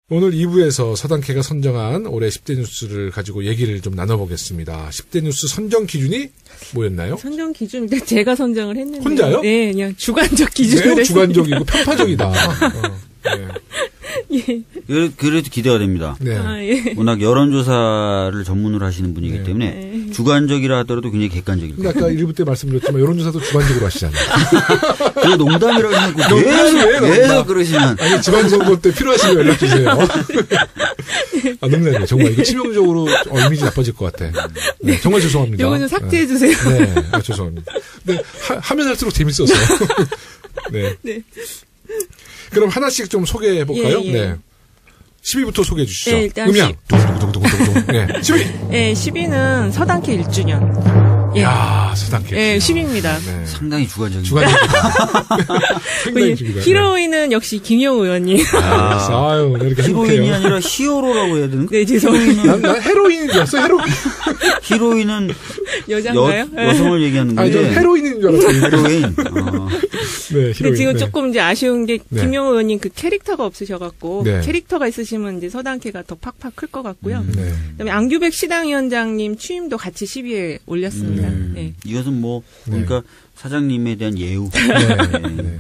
오늘 2부에서 서당캐가 선정한 올해 10대 뉴스를 가지고 얘기를 좀 나눠보겠습니다. 10대 뉴스 선정 기준이 뭐였나요? 선정 기준, 제가 선정을 했는데. 혼자요? 네, 그냥 주관적 기준으로. 매우 주관적이고 편파적이다. 네. 예. 그래도 기대가 됩니다. 네. 아, 예. 워낙 여론조사를 전문으로 하시는 분이기 네. 때문에 네. 주관적이라 하더라도 굉장히 객관적입니다. 근데 아까 1부 때 말씀드렸지만 여론조사도 주관적으로 하시잖아요. 그 농담이라고 하고 농담이에요, 계속 그러시면. 아니, 지방선거 때 필요하시면 연락주세요. 아, 농담이에요. 정말 이거 치명적으로 이미지 나빠질 것 같아. 네, 정말 죄송합니다. 요거 좀 삭제해주세요. 네, 아, 죄송합니다. 근데 하면 할수록 재밌어서. 네. 네. 그럼 하나씩 좀 소개해볼까요? 예, 예. 네. 10위부터 소개해 주시죠. 네, 일단 음향. 두구두구두구두구두구. 네. 10위. 네, 10위는 서당캐 1주년. 예. 야, 서당캐. 네, 10위입니다. 네. 상당히 주관적입니다. 주관적이다. 상당히 중이다. 히로인은 역시 김영우 의원님. 아유, 이렇게 히로인이 행복해요. 아니라 히어로라고 해야 되는? 네, 죄송합니다. 난 헤로인인 줄 알았어, 헤로인. 히로인은 여자인가요? 여성을 얘기하는 아니, 건데. 전 헤로인인 줄 알았어요. 히로인. 네, 근데 히로인. 지금 네. 조금 이제 아쉬운 게 네. 김영우 의원님 그 캐릭터가 없으셔갖고 네. 캐릭터가 있으시면 이제 서당캐가 더 팍팍 클 것 같고요. 네. 그다음에 안규백 시당위원장님 취임도 같이 10위에 올렸습니다. 네. 이것은 뭐, 그러니까 사장님에 대한 예우. 네. 네.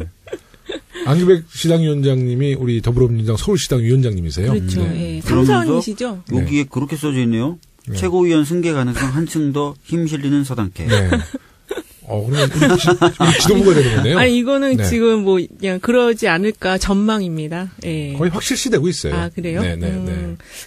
안규백 시당위원장님이 우리 더불어민주당 서울시당 위원장님이세요. 그렇죠. 네. 예. 삼선이시죠. 여기에 그렇게 써져 있네요. 최고위원 승계 가능성 한층 더 힘 실리는 서당캐. 네. 그러면 우리 지도부가 되는 거네요. 아니 이거는 네. 지금 뭐 그냥 그러지 않을까 전망입니다. 예. 거의 확실시되고 있어요. 아 그래요? 네.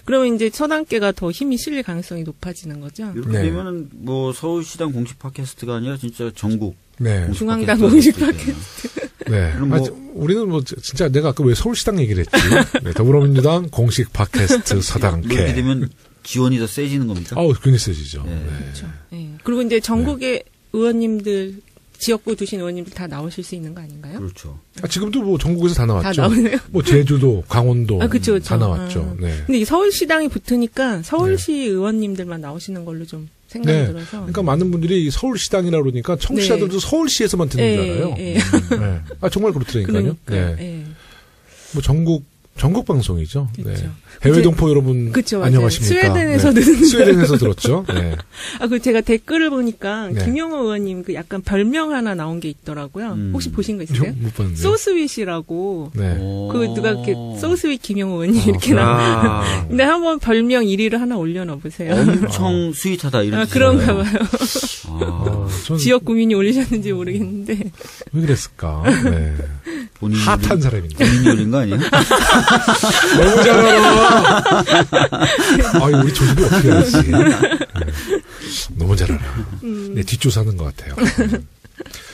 그러면 이제 서당캐가 더 힘이 실릴 가능성이 높아지는 거죠. 이렇게 네. 되면은 뭐 서울시당 공식 팟캐스트가 아니라 진짜 전국 네. 공식 중앙당 팟캐스트가 공식 될 수 있겠네요. 네. 그럼 뭐- 우리는 뭐 진짜 내가 아까 왜 서울시당 얘기를 했지? 네, 더불어민주당 공식 팟캐스트 이렇게 서당캐. 되면 지원이 더 세지는 겁니까? 굉장히 세지죠. 네. 네. 그렇죠. 예. 그리고 이제 전국의 의원님들 지역구 두신 의원님들 다 나오실 수 있는 거 아닌가요? 그렇죠. 지금도 뭐 전국에서 다 다 나왔죠. 나오네요. 뭐 제주도, 강원도 그쵸. 다 나왔죠. 네. 근데 이 서울시당이 붙으니까 서울시 의원님들만 나오시는 걸로 좀 생각이 네. 들어서. 그러니까 많은 분들이 서울시당이라 그러니까 청취자들도 서울시에서만 듣는 줄 알아요. 예. 네. 정말 그렇더라니까요. 그러니까, 네. 예. 뭐 전국 방송이죠. 네. 그쵸. 해외 동포 여러분 그쵸, 맞아요. 안녕하십니까? 스웨덴에서 네. 듣는 스웨덴에서 들었죠. 네. 제가 댓글을 보니까 네. 김영호 의원님 그 약간 별명 하나 나온 게 있더라고요. 혹시 보신 거 있으세요? 못 봤는데. 소스윗이라고. 네. 그 누가 이렇게 소스윗 김영호 의원님 이렇게 나. 아, 근데 한번 별명 1위를 하나 올려놔 보세요. 엄청 스윗하다 이런 그런가 뜻이잖아요. 봐요. 전 지역 구민이 올리셨는지 모르겠는데. 왜 그랬을까? 네. 본인이 핫한 사람인데. 본인이 올린 거 아니에요? 너무 잘 알아. 우리 조직이 어떻게 알았지? 네. 너무 잘 알아. 네, 뒷조사하는 것 같아요.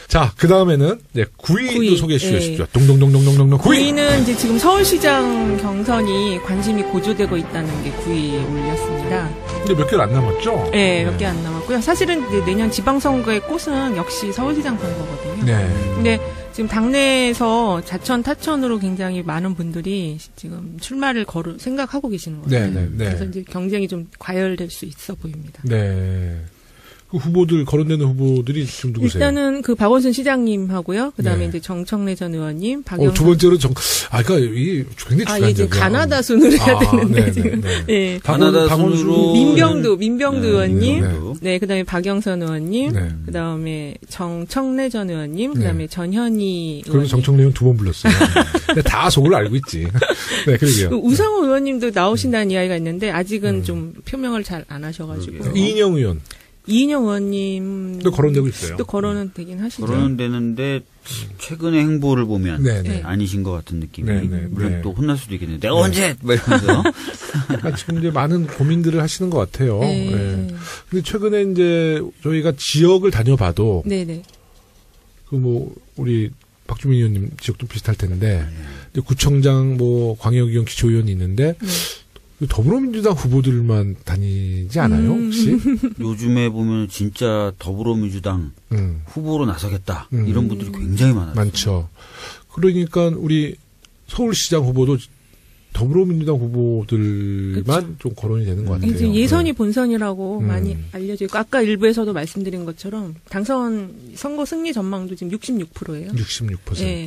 자, 그 다음에는 9위도 9위. 소개해 주십시오. 예. 동동동동동동동 9위. 9위는 이제 지금 서울시장 경선이 관심이 고조되고 있다는 게 9위에 올렸습니다. 근데 몇 개를 안 남았죠? 네, 몇 개 안 남았고요. 사실은 이제 내년 지방선거의 꽃은 역시 서울시장 선거거든요. 네. 근데 지금 당내에서 자천 타천으로 굉장히 많은 분들이 지금 출마를 생각하고 계시는 거예요. 네. 그래서 이제 경쟁이 좀 과열될 수 있어 보입니다. 네. 그 거론되는 후보들이 지금 누구세요? 일단은 그 박원순 시장님하고요. 그다음에 네. 이제 정청래 전 의원님, 박영선. 두 번째로 그러니까 이게 굉장히 이게 이제 주관적이야. 가나다 순으로 해야 되는데 네, 지금. 네. 예. 가나다 박원순, 순으로 민병두 의원님. 민병두. 네, 그다음에 박영선 의원님. 네. 그다음에 정청래 전 의원님. 네. 그다음에 전현희 그러면 의원님. 정청래는 2번 불렀어요. 근데 다 속을 알고 있지. 네, 그러게요. 그 우상호 의원님도 나오신다는 이야기가 있는데 아직은 좀 표명을 잘 안 하셔가지고. 이인영 의원. 이인영 의원님도 또 거론되고 있어요. 또 거론은 되긴 하시죠. 거론은 되는데 최근의 행보를 보면 네. 아니신 것 같은 느낌이. 네. 물론 네. 또 혼날 수도 있겠네요. 내가 언제? 막 이러면서. 지금 이제 많은 고민들을 하시는 것 같아요. 네. 네. 근데 최근에 이제 저희가 지역을 다녀봐도 네네. 우리 박주민 의원님 지역도 비슷할 텐데 이제 구청장 광역위원 기초위원이 있는데 더불어민주당 후보들만 다니지 않아요 혹시? 요즘에 보면 진짜 더불어민주당 후보로 나서겠다. 이런 분들이 굉장히 많아요. 많죠. 그러니까 우리 서울시장 후보도 더불어민주당 후보들만 그쵸. 좀 거론이 되는 것 같아요. 이제 예선이 본선이라고 음. 많이 알려져 있고 아까 일부에서도 말씀드린 것처럼 선거 승리 전망도 지금 66%예요. 66%. 네.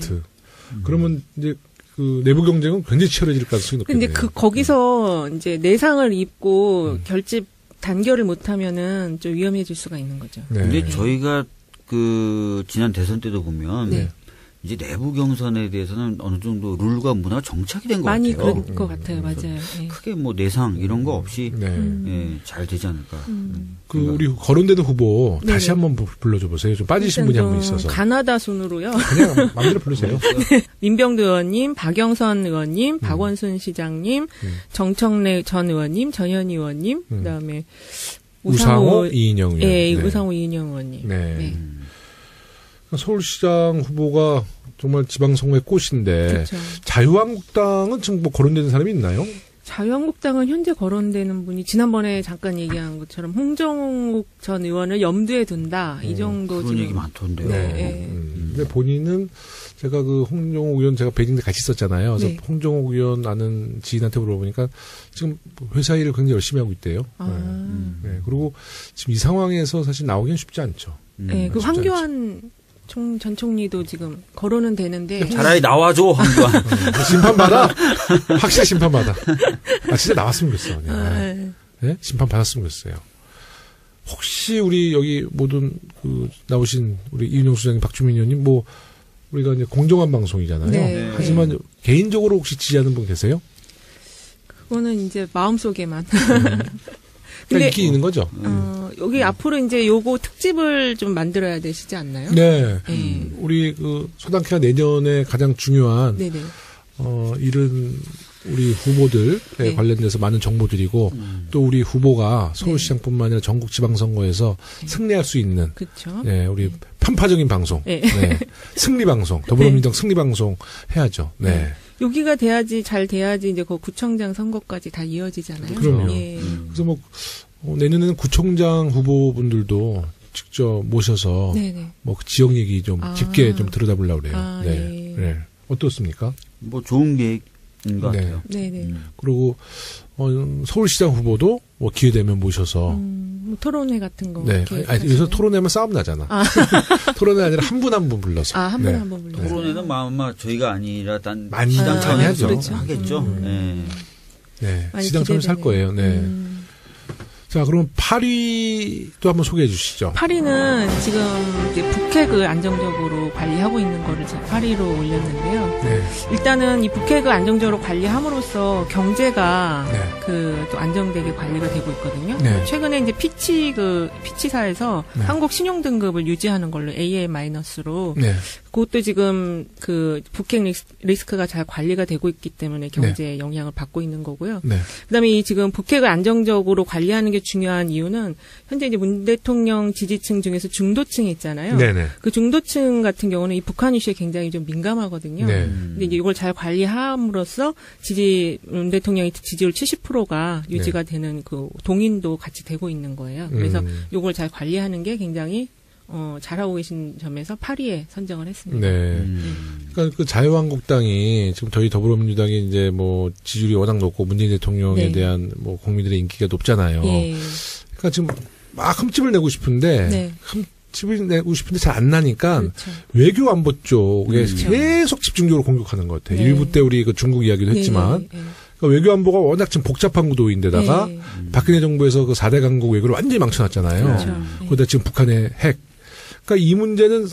그러면 이제 그 내부 경쟁은 굉장히 치열해질 가능성이 높겠네요. 근데 거기서 이제 내상을 입고 결집 단결을 못하면은 좀 위험해질 수가 있는 거죠. 네. 근데 저희가 그 지난 대선 때도 보면 네. 이제 내부 경선에 대해서는 어느 정도 룰과 문화가 정착이 된 것 같아요. 많이 그럴 것 같아요. 맞아요. 네. 크게 뭐 내상 이런 거 없이 예, 잘 되지 않을까. 그 우리 거론되는 후보 다시 한번 불러줘 보세요. 좀 빠지신 분이 한 분 있어서. 가나다 순으로요. 그냥 마음대로 부르세요. 네. 민병두 의원님, 박영선 의원님, 박원순 시장님, 정청래 전 의원님, 전현희 의원님, 그다음에 우상호 이인영 의원. 네, 우상호 이인영 의원님. 네. 네. 서울시장 후보가 정말 지방선거의 꽃인데 그렇죠. 자유한국당은 지금 뭐 거론되는 사람이 있나요? 자유한국당은 현재 거론되는 분이 지난번에 잠깐 얘기한 것처럼 홍정욱 전 의원을 염두에 둔다 이 정도 그런 지금 얘기 많던데요. 네. 근데 본인은 제가 그 홍정욱 의원 제가 베이징에 같이 있었잖아요. 그래서 홍정욱 의원 아는 지인한테 물어보니까 지금 회사 일을 굉장히 열심히 하고 있대요. 네. 그리고 지금 이 상황에서 사실 나오기는 쉽지 않죠. 네, 그 황교안 전 총리도 지금 거론은 되는데 차라리 나와줘 황교안. 심판 받아. 확실히 심판 받아. 진짜 나왔으면 좋겠어. 네? 심판 받았으면 좋겠어요. 혹시 우리 여기 모든 그 나오신 우리 이윤영 수장님, 박주민 의원님 뭐 우리가 이제 공정한 방송이잖아요. 네. 하지만 개인적으로 혹시 지지하는 분 계세요? 그거는 이제 마음속에만. 근데 인기 있는 거죠. 여기 앞으로 이제 요거 특집을 좀 만들어야 되시지 않나요? 네. 우리 그 소당회가 내년에 가장 중요한 일은 우리 후보들에 관련돼서 많은 정보들이고 또 우리 후보가 서울시장뿐만 아니라 전국 지방선거에서 승리할 수 있는 그쵸? 네, 우리 편파적인 방송, 네. 승리 방송, 더불어민주당 승리 방송 해야죠. 네. 여기가 잘 돼야지 이제 그 구청장 선거까지 다 이어지잖아요. 그럼요. 그래서 뭐 내년에는 구청장 후보분들도 직접 모셔서 뭐 그 지역 얘기 좀 깊게 좀 들여다보려고 그래요. 네. 네. 어떻습니까? 뭐 좋은 계획인 것 같아요. 네네. 그리고 서울시장 후보도 뭐 기회 되면 모셔서 뭐 토론회 같은 거. 네. 여기서 토론회면 싸움 나잖아. 토론회 아니라 한 분 한 분 불러서. 한 분 한 분 불러서. 토론회는 아마 저희가 아니라 단 시당 참여하죠. 그렇죠. 하겠죠. 네. 시당 참여할 거예요. 네. 자, 그럼 8위도 한번 소개해 주시죠. 8위는 지금 이제 북핵을 안정적으로 관리하고 있는 거를 8위로 올렸는데요. 네. 일단은 이 북핵을 안정적으로 관리함으로써 경제가 또 안정되게 관리가 되고 있거든요. 네. 최근에 이제 피치사에서 한국 신용 등급을 유지하는 걸로 AA-로 그것도 지금 그 북핵 리스크가 잘 관리가 되고 있기 때문에 경제에 영향을 받고 있는 거고요. 그다음에 이 지금 북핵을 안정적으로 관리하는 게 중요한 이유는 현재 이제 문 대통령 지지층 중에서 중도층이 있잖아요. 그 중도층 같은 경우는 이 북한 이슈에 굉장히 좀 민감하거든요. 근데 이제 이걸 잘 관리함으로써 문 대통령의 지지율 70%가 유지가 되는 그 동인도 같이 되고 있는 거예요. 그래서 이걸 잘 관리하는 게 굉장히 잘하고 계신 점에서 8위에 선정을 했습니다. 네. 그러니까 그 자유한국당이 지금 저희 더불어민주당이 이제 뭐 지지율이 워낙 높고 문재인 대통령에 대한 뭐 국민들의 인기가 높잖아요. 그러니까 지금 막 흠집을 내고 싶은데 흠집을 내고 싶은데 잘 안 나니까 외교 안보 쪽에 계속 집중적으로 공격하는 것 같아요. 일부 때 우리 그 중국 이야기도 했지만 그러니까 외교 안보가 워낙 지금 복잡한 구도인데다가 박근혜 정부에서 그 4대 강국 외교를 완전히 망쳐놨잖아요. 그러다 지금 북한의 핵. 그러니까 이 문제는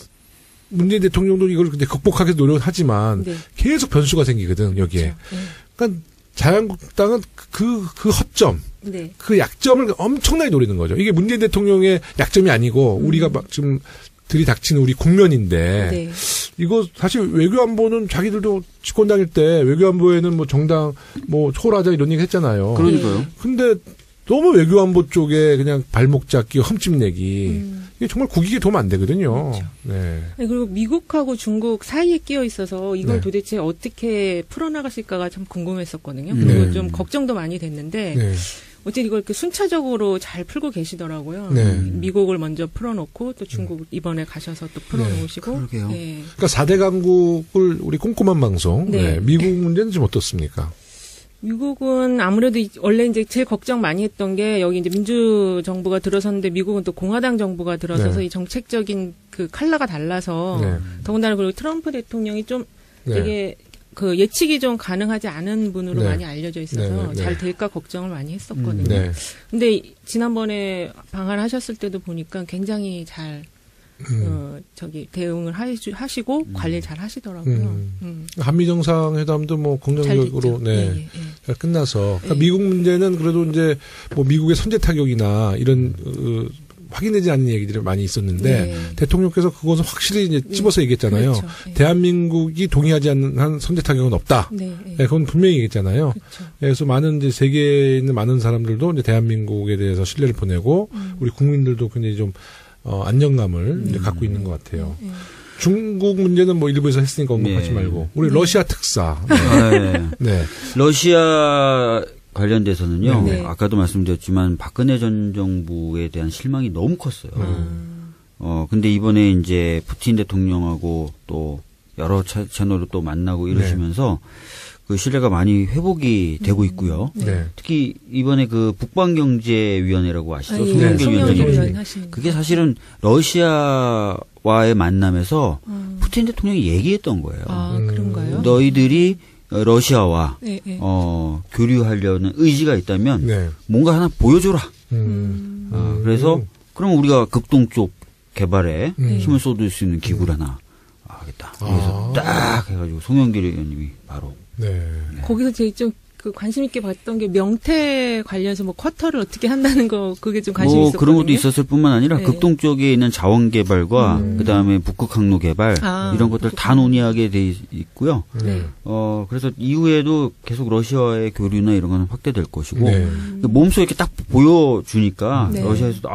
문재인 대통령도 이걸 근데 극복하기 노력하지만 계속 변수가 생기거든 여기에. 그러니까 자유한국당은 그 허점, 그 약점을 엄청나게 노리는 거죠. 이게 문재인 대통령의 약점이 아니고 우리가 막 지금 들이닥치는 우리 국면인데 이거 사실 외교안보는 자기들도 집권 다닐 때 외교안보에는 뭐 정당 뭐 초월하자 이런 얘기 했잖아요. 그러니까요. 근데 너무 외교안보 쪽에 그냥 발목 잡기, 흠집 내기 이게 정말 국익에 도움 안 되거든요. 그렇죠. 그리고 미국하고 중국 사이에 끼어 있어서 이걸 도대체 어떻게 풀어나가실까가 참 궁금했었거든요. 그리고 좀 걱정도 많이 됐는데 어쨌든 이걸 이렇게 순차적으로 잘 풀고 계시더라고요. 미국을 먼저 풀어놓고 또 중국 이번에 가셔서 또 풀어놓으시고. 그러니까 4대 강국을 우리 꼼꼼한 방송. 미국 문제는 좀 어떻습니까? 미국은 아무래도 원래 이제 제일 걱정 많이 했던 게 여기 이제 민주 정부가 들어섰는데 미국은 또 공화당 정부가 들어서서 이 정책적인 그 컬러가 달라서 더군다나 그리고 트럼프 대통령이 좀 되게 그 예측이 좀 가능하지 않은 분으로 많이 알려져 있어서 잘 될까 걱정을 많이 했었거든요. 근데 지난번에 방한하셨을 때도 보니까 굉장히 잘 대응을 하시고 관리를 잘 하시더라고요. 한미 정상회담도 뭐 긍정적으로 잘 끝나서 그러니까 미국 문제는 그래도 이제 뭐 미국의 선제 타격이나 이런 확인되지 않은 얘기들이 많이 있었는데 대통령께서 그것을 확실히 이제 집어서 얘기했잖아요. 그렇죠. 대한민국이 동의하지 않는 한 선제 타격은 없다. 그건 분명히 얘기했잖아요. 그렇죠. 그래서 많은 이제 세계에 있는 많은 사람들도 이제 대한민국에 대해서 신뢰를 보내고 우리 국민들도 굉장히 좀 안정감을 이제 갖고 있는 것 같아요. 중국 문제는 뭐 일부에서 했으니까 언급하지 말고 우리 러시아 특사. 러시아 관련돼서는요. 아까도 말씀드렸지만 박근혜 전 정부에 대한 실망이 너무 컸어요. 근데 이번에 이제 푸틴 대통령하고 또 여러 채널로 또 만나고 이러시면서 그 신뢰가 많이 회복이 되고 있고요. 특히 이번에 그 북방경제위원회라고 아시죠? 송영길 위원장님. 그게 사실은 러시아와의 만남에서 푸틴 대통령이 얘기했던 거예요. 아, 그런가요? 너희들이 러시아와 교류하려는 의지가 있다면 뭔가 하나 보여줘라. 그래서 그럼 우리가 극동쪽 개발에 힘을 쏟을 수 있는 기구를 하나 하겠다. 그래서 딱 해가지고 송영길 의원님이 바로 거기서 제일 좀 그 관심 있게 봤던 게 명태 관련해서 뭐 쿼터를 어떻게 한다는 거 그게 좀 관심이 있었거든요. 그런 것도 있었을 뿐만 아니라 극동 쪽에 있는 자원 개발과 그다음에 북극 항로 개발 이런 것들 다 논의하게 돼 있고요. 그래서 이후에도 계속 러시아와의 교류나 이런 거는 확대될 것이고 몸소 이렇게 딱 보여주니까 러시아에서도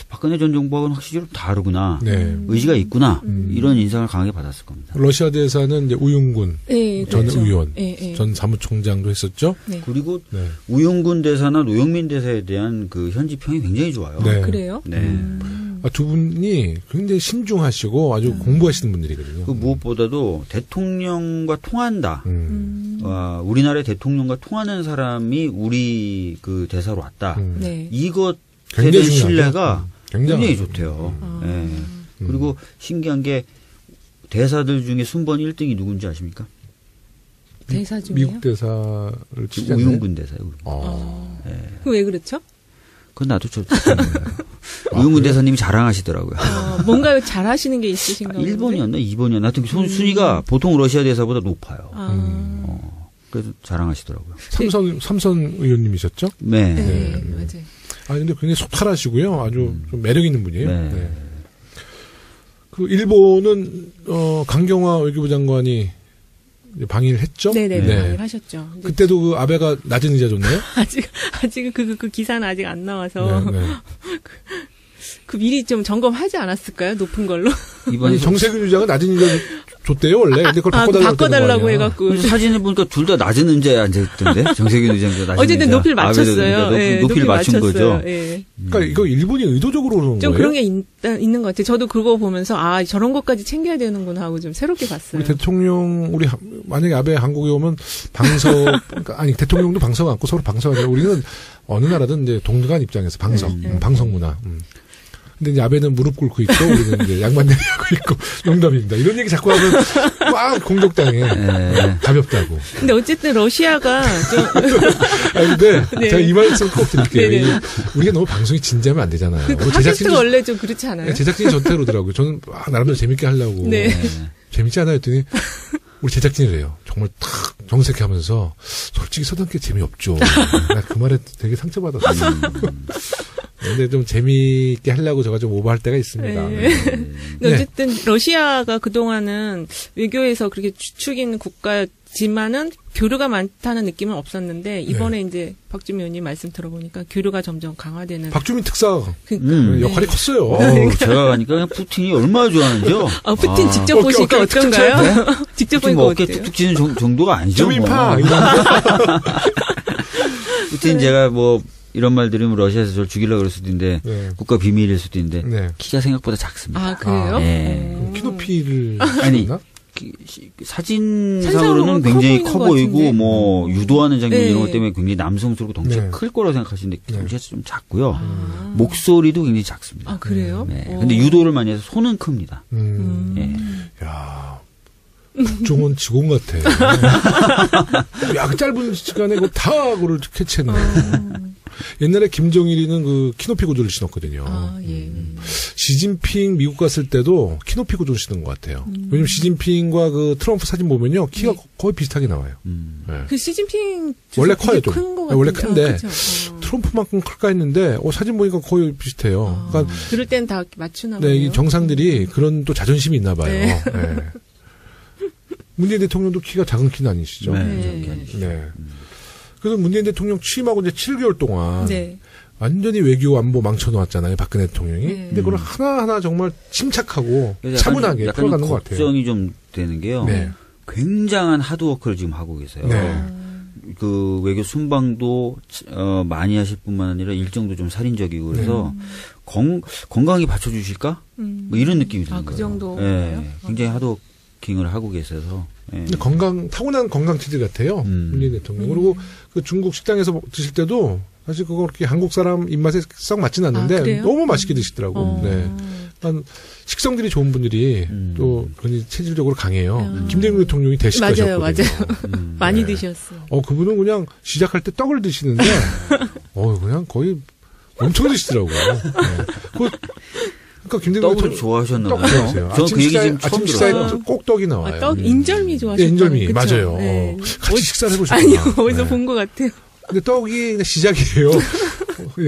박근혜 전 정부하고는 확실히 좀 다르구나. 의지가 있구나. 이런 인상을 강하게 받았을 겁니다. 러시아 대사는 이제 우윤군 전 그렇죠. 의원, 전 사무총장도 했었죠. 그리고 우윤군 대사나 노영민 대사에 대한 그 현지 평이 굉장히 좋아요. 그래요? 두 분이 굉장히 신중하시고 아주 공부하시는 분들이거든요. 그 무엇보다도 대통령과 통한다. 우리나라의 대통령과 통하는 사람이 우리 그 대사로 왔다. 이것에 대한 신뢰가 굉장히 좋대요. 그리고 신기한 게 대사들 중에 순번 1등이 누군지 아십니까? 대사 중에요? 미국 대사를 치잖아요. 우윤군 대사요. 그럼 왜 그렇죠? 그건 나도 우윤군 대사님이 자랑하시더라고요. 뭔가 잘하시는 게 있으신가요? 1번이었나 2번이었나 하여튼 순위가 보통 러시아 대사보다 높아요. 그래서 자랑하시더라고요. 삼선 의원님이셨죠? 네. 맞아요. 근데 굉장히 소탈하시고요. 아주 좀 매력 있는 분이에요. 그 일본은 강경화 외교부 장관이 방일을 했죠? 방일하셨죠. 그때도 그 아베가 낮은 의자 줬나요? 아직은 그 기사는 아직 안 나와서. 그 미리 좀 점검하지 않았을까요? 높은 걸로. 이번에 정세균 의장은 낮은 의자 줬대요, 원래. 근데 그걸 바꿔달라고 해갖고. 사진을 보니까 둘 다 낮은 의자에 앉아있던데? 정세균 의장도 낮은 어쨌든 의자. 높이를 맞췄어요. 높이를 맞춘 거죠. 그러니까 이거 일본이 의도적으로 그러는 좀 거예요? 그런 게 있는 것 같아요. 저도 그거 보면서 저런 것까지 챙겨야 되는구나 하고 좀 새롭게 봤어요. 우리 대통령, 만약에 아베 한국에 오면 대통령도 방석 안고 서로 방석하잖아요. 우리는 어느 나라든 이제 동등한 입장에서 방석 문화. 근데 이제 아베는 무릎 꿇고 있고 우리는 이제 양반 내리하고 있고 농담입니다. 이런 얘기 자꾸 하면 막 공격당해. 가볍다고. 근데 어쨌든 러시아가 좀. 근데 제가 이 말씀 꼭 드릴게요. 우리가 너무 방송이 진지하면 안 되잖아요. 팟캐스트가 원래 좀 그렇지 않아요? 제작진이 좋다고 그러더라고요. 저는 나름대로 재밌게 하려고. 재밌지 않아요? 했더니 우리 제작진이래요. 정말 탁 정색하면서 솔직히 서당께 재미없죠. 나 그 말에 되게 상처받았어요. 근데 좀 재미있게 하려고 제가 좀 오버할 때가 있습니다. 근데 어쨌든 러시아가 그동안은 외교에서 그렇게 주축인 국가지만은 교류가 많다는 느낌은 없었는데 이번에 이제 박주민 의원님 말씀 들어보니까 교류가 점점 강화되는. 박주민 특사 역할이 컸어요. 제가 가니까 그냥 푸틴이 얼마나 좋아하는지요. 푸틴 직접 보시니까 어떤가요? 직접 보니까 어깨 툭툭 치는 정도가 아니죠. 푸틴 제가 이런 말 들으면 러시아에서 저를 죽이려고 그럴 수도 있는데 국가 비밀일 수도 있는데 키가 생각보다 작습니다. 그래요? 키 높이를 아니 사진상으로는 굉장히 커 보이고 유도하는 장면 이런 것 때문에 굉장히 남성스럽고 덩치가 클 거라고 생각하시는데 덩치가 좀 작고요. 목소리도 굉장히 작습니다. 그래요? 근데 유도를 많이 해서 손은 큽니다. 야. 국정원 직원 같아. 야, 그 짧은 시간에 다 그걸 캐치했네. 옛날에 김정일이는 그 키높이 구두를 신었거든요. 예. 시진핑 미국 갔을 때도 키높이 구두를 신은 것 같아요. 왜냐면 시진핑과 그 트럼프 사진 보면요. 키가 거의 비슷하게 나와요. 네. 그 시진핑 원래 커요, 좀. 큰 것 같은데. 원래 큰데 트럼프만큼 클까 했는데 사진 보니까 거의 비슷해요. 그러니까 그럴 땐 다 맞추나 봐요. 봐요. 네, 이 정상들이 그런 또 자존심이 있나 봐요. 네. 네. 문재인 대통령도 키가 작은 키는 아니시죠? 네. 그래서 문재인 대통령 취임하고 이제 7개월 동안 완전히 외교 안보 망쳐놓았잖아요, 박근혜 대통령이. 근데 그걸 하나하나 정말 침착하고 차분하게 풀어가는 것 같아요. 걱정이 좀 되는 게요. 굉장한 하드워크를 지금 하고 계세요. 그 외교 순방도 많이 하실 뿐만 아니라 일정도 좀 살인적이고 그래서 건강히 받쳐주실까? 뭐 이런 느낌이 드는 거예요. 그 정도. 굉장히 하드워킹을 하고 계셔서. 근데 타고난 건강 체질 같아요. 문재인 대통령. 그리고 그 중국 식당에서 드실 때도 사실 그거 그렇게 한국 사람 입맛에 썩 맞진 않는데 너무 맛있게 드시더라고. 식성들이 좋은 분들이 또 그런 체질적으로 강해요. 김대중 대통령이 대식가셨거든요. 맞아요. 많이 드셨어요. 그분은 그냥 시작할 때 떡을 드시는데 그냥 거의 엄청 드시더라고요. 그러니까 김대중 떡을 좋아하셨나 봐요. 떡 좋아하세요. 저는 그 얘기 지금 처음 들어요. 꼭 떡이 나와요. 떡 인절미 좋아하시죠? 네, 인절미 맞아요. 같이 식사를 해보셨구나. 아니요, 어디서 본 것 같아요. 근데 떡이 그냥 시작이에요.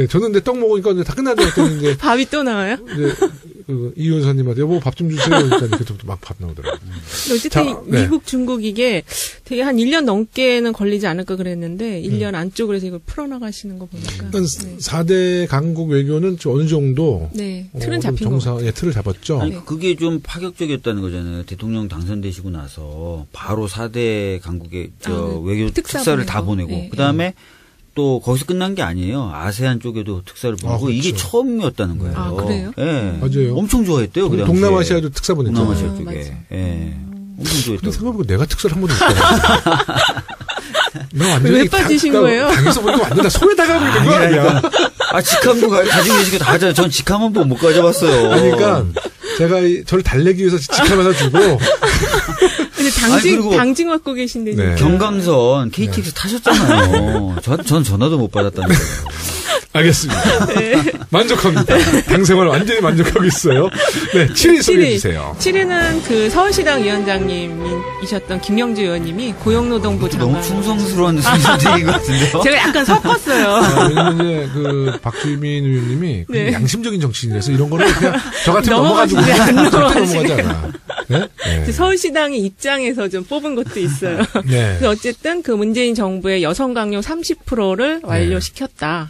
저는 근데 떡 먹으니까 다 끝나지 않았더니 이제 밥이 또 나와요? 이 여사님한테 여보 밥 좀 주세요. 그러니까 그때부터 막 밥 나오더라고요. 어쨌든 미국, 중국 이게 되게 한 1년 넘게는 걸리지 않을까 그랬는데 1년 안쪽으로 해서 이걸 풀어나가시는 거 보니까. 4대 강국 외교는 어느 정도 틀은 잡힌 거 같아요. 틀을 잡았죠. 아니, 그게 좀 파격적이었다는 거잖아요. 대통령 당선되시고 나서 바로 4대 강국의 외교 특사를 다 보내고 그다음에 또 거기서 끝난 게 아니에요. 아세안 쪽에도 특사를 보내고 그렇죠. 이게 처음이었다는 거예요. 그래요? 맞아요. 엄청 좋아했대요. 동남아시아도 특사 보냈죠. 동남아시아 쪽에. 엄청 좋아했다고. 생각해보니까 내가 특사를 한 번도 못 받았어. 왜 빠지신 거예요? 당에서 보니까 완전 다 소에다가 보니까 그거 아니야. 직함도 가지고 계시고 다 하잖아요. 전 직함 한 번 못 가져봤어요. 그러니까 제가 저를 달래기 위해서 직함 하나 주고. 근데 당직 맡고 계신데. 경강선 KTX 타셨잖아요. 전 전화도 못 받았다는 거예요. 알겠습니다. 만족합니다. 당 생활 완전히 만족하고 있어요. 7위 소개해 주세요. 7위는 그 서울시당 위원장님이셨던 김영주 의원님이 고용노동부 장관. 너무 충성스러운 선생님인 것 같은데요? 제가 약간 섞었어요. 왜냐면 이제 그 박주민 의원님이 양심적인 정치인이라서 이런 거는 그냥 저 같은 넘어가지고 넘어가지 않아. 서울시당의 입장에서 좀 뽑은 것도 있어요. 그래서 어쨌든 그 문재인 정부의 여성 강요 30%를 완료시켰다.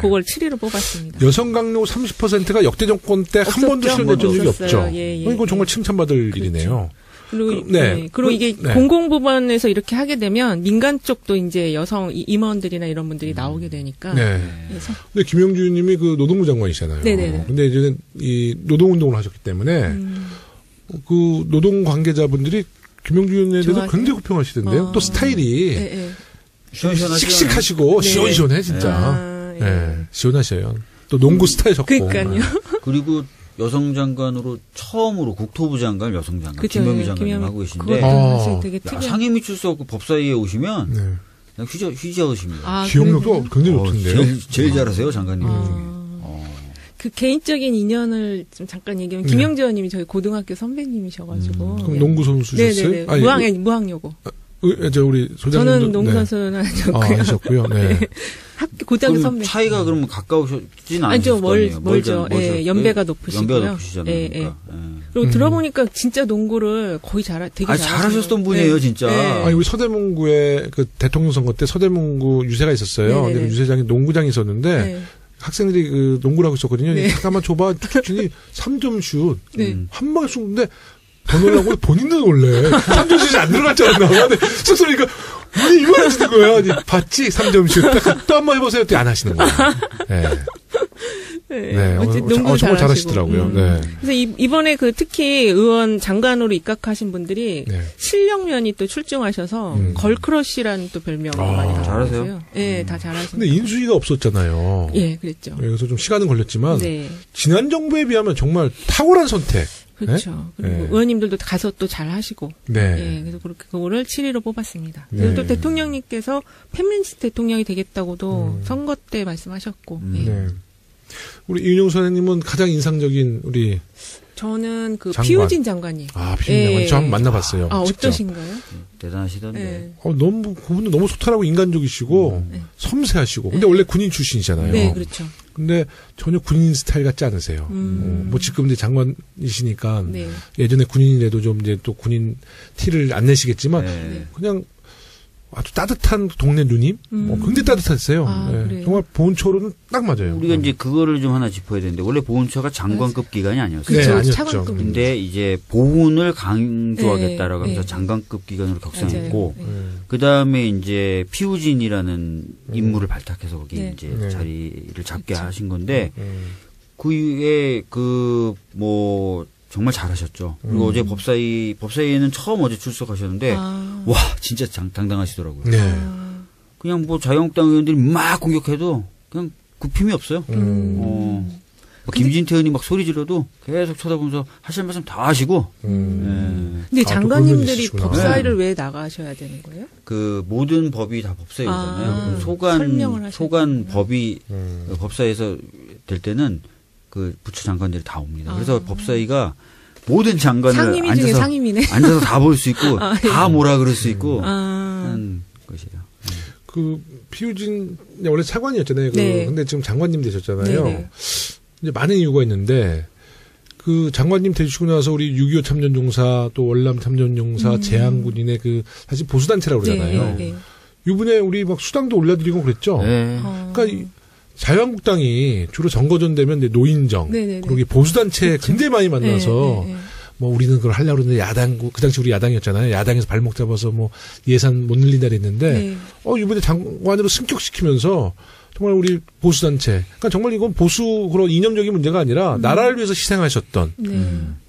그걸 7위로 뽑았습니다. 여성 강요 30%가 역대 정권 때 한 번도 실현됐던 적이 없죠. 이건 정말 칭찬받을 일이네요. 그리고 이게 공공부문에서 이렇게 하게 되면 민간 쪽도 이제 여성 임원들이나 이런 분들이 나오게 되니까. 그래서. 근데 김영주 님이 그 노동부 장관이잖아요. 근데 이제는 이 노동운동을 하셨기 때문에 그 노동 관계자분들이 김영주 의원에 대해서 굉장히 호평하시던데요. 또 스타일이 씩씩하시고 시원시원해 진짜. 시원하셔요. 또 농구 스타일 좋고. 그러니까요. 그리고 여성 장관으로 처음으로 국토부 장관 여성 장관 김영미 장관님 하고 계신데 되게 상임위 미칠 수 없고 법사위에 오시면 그냥 휘저으십니다. 기억력도 굉장히 좋던데요. 제일 잘하세요 장관님 중에. 그 개인적인 인연을 좀 잠깐 얘기하면 김영재 의원님이 저희 고등학교 선배님이셔가지고. 그럼 농구 선수셨어요? 네네네. 무학여고. 우리 소장님도. 저는 농구 선수는 아니셨고요. 고등학교 선배. 차이가 그러면 가까우시진 않으실 거 아니에요? 멀죠. 연배가 높으시고요. 연배가 높으시잖아요. 그리고 들어보니까 진짜 농구를 거의 되게 잘하셨던 분이에요, 진짜. 아니, 우리 서대문구에 그 대통령 선거 때 서대문구 유세가 있었어요. 근데 유세장에 농구장이 있었는데 학생들이 그 농구를 하고 있었거든요. 잠깐만 줘봐. 툭툭 3점 슛. 한 방에 쏘는데 더 놀라고 본인도 놀래. 3점 슛이 안 들어갔잖아. 근데 쑥 쏘니까 왜 이걸 하시는 거야? 봤지? 3점 슛. 또 한 번 해보세요. 또 안 하시는 거야. 네. 농구 정말 잘하시더라고요. 네. 그래서 이번에 특히 의원 장관으로 입각하신 분들이 네. 실력면이 또 출중하셔서 걸크러쉬라는 또 별명을 많이 잘하세요. 네, 다 잘하시는. 근데 인수위가 없었잖아요. 예, 그랬죠. 그래서 좀 시간은 걸렸지만 네. 지난 정부에 비하면 정말 탁월한 선택. 그렇죠. 네? 그리고 네. 의원님들도 가서 또 잘 하시고. 네. 네. 그래서 그렇게 그거를 7위로 뽑았습니다. 그리고 또 대통령님께서 페미니스트 대통령이 되겠다고도 선거 때 말씀하셨고. 네. 우리 이윤영 선생님은 가장 인상적인 우리 저는 피우진 장관님. 피우진 장관님. 저 한번 만나봤어요. 어떠신가요? 대단하시던데. 네. 너무 그분도 너무 소탈하고 인간적이시고 섬세하시고. 근데 원래 군인 출신이잖아요. 네, 그렇죠. 근데 전혀 군인 스타일 같지 않으세요. 뭐 지금 이제 장관이시니까 네. 예전에 군인이라도 좀 이제 또 군인 티를 안 내시겠지만 그냥 아주 따뜻한 동네 누님? 굉장히 따뜻했어요. 네. 정말 보훈처로는 딱 맞아요. 우리가 이제 그거를 좀 하나 짚어야 되는데, 원래 보훈처가 장관급 기관이 아니었어요. 네, 아니었죠. 차관급. 근데 이제 보훈을 강조하겠다라고 하면서 장관급 기관으로 격상했고, 그 다음에 이제 피우진이라는 인물을 발탁해서 거기 이제 자리를 잡게 하신 건데, 그 이후에 정말 잘하셨죠. 그리고 어제 법사위에는 처음 어제 출석하셨는데, 와, 진짜 당당하시더라고요. 네. 그냥 자유한국당 의원들이 막 공격해도 그냥 굽힘이 없어요. 김진태 의원이 막 소리 질러도 계속 쳐다보면서 하실 말씀 다 하시고. 근데 장관님들이 법사위를 왜 나가셔야 되는 거예요? 모든 법이 다 법사위잖아요. 소관 법이 법사위에서 될 때는 부처 장관들이 다 옵니다. 그래서 법사위가 모든 장관을 상임위 중에 상임이네. 앉아서 다 볼 수 있고 다 뭐라 그럴 수 있고 하는 것이에요. 피우진 원래 차관이었잖아요. 네. 근데 지금 장관님 되셨잖아요. 네네. 이제 많은 이유가 있는데 장관님 되시고 나서 우리 6.25 참전용사 또 월남 참전용사 재향군인의 사실 보수단체라고 그러잖아요. 네. 이번에 우리 막 수당도 올려드리고 그랬죠. 네. 그러니까 자유한국당이 주로 정거전 되면 노인정, 그리고 보수단체 그렇죠. 굉장히 많이 만나서 뭐 우리는 그걸 하려고 그러는데 그 당시 우리 야당이었잖아요. 야당에서 발목 잡아서 예산 못 늘린다 그랬는데 이번에 장관으로 승격시키면서 정말 우리 보수단체, 그러니까 정말 이건 보수 그런 이념적인 문제가 아니라 나라를 위해서 희생하셨던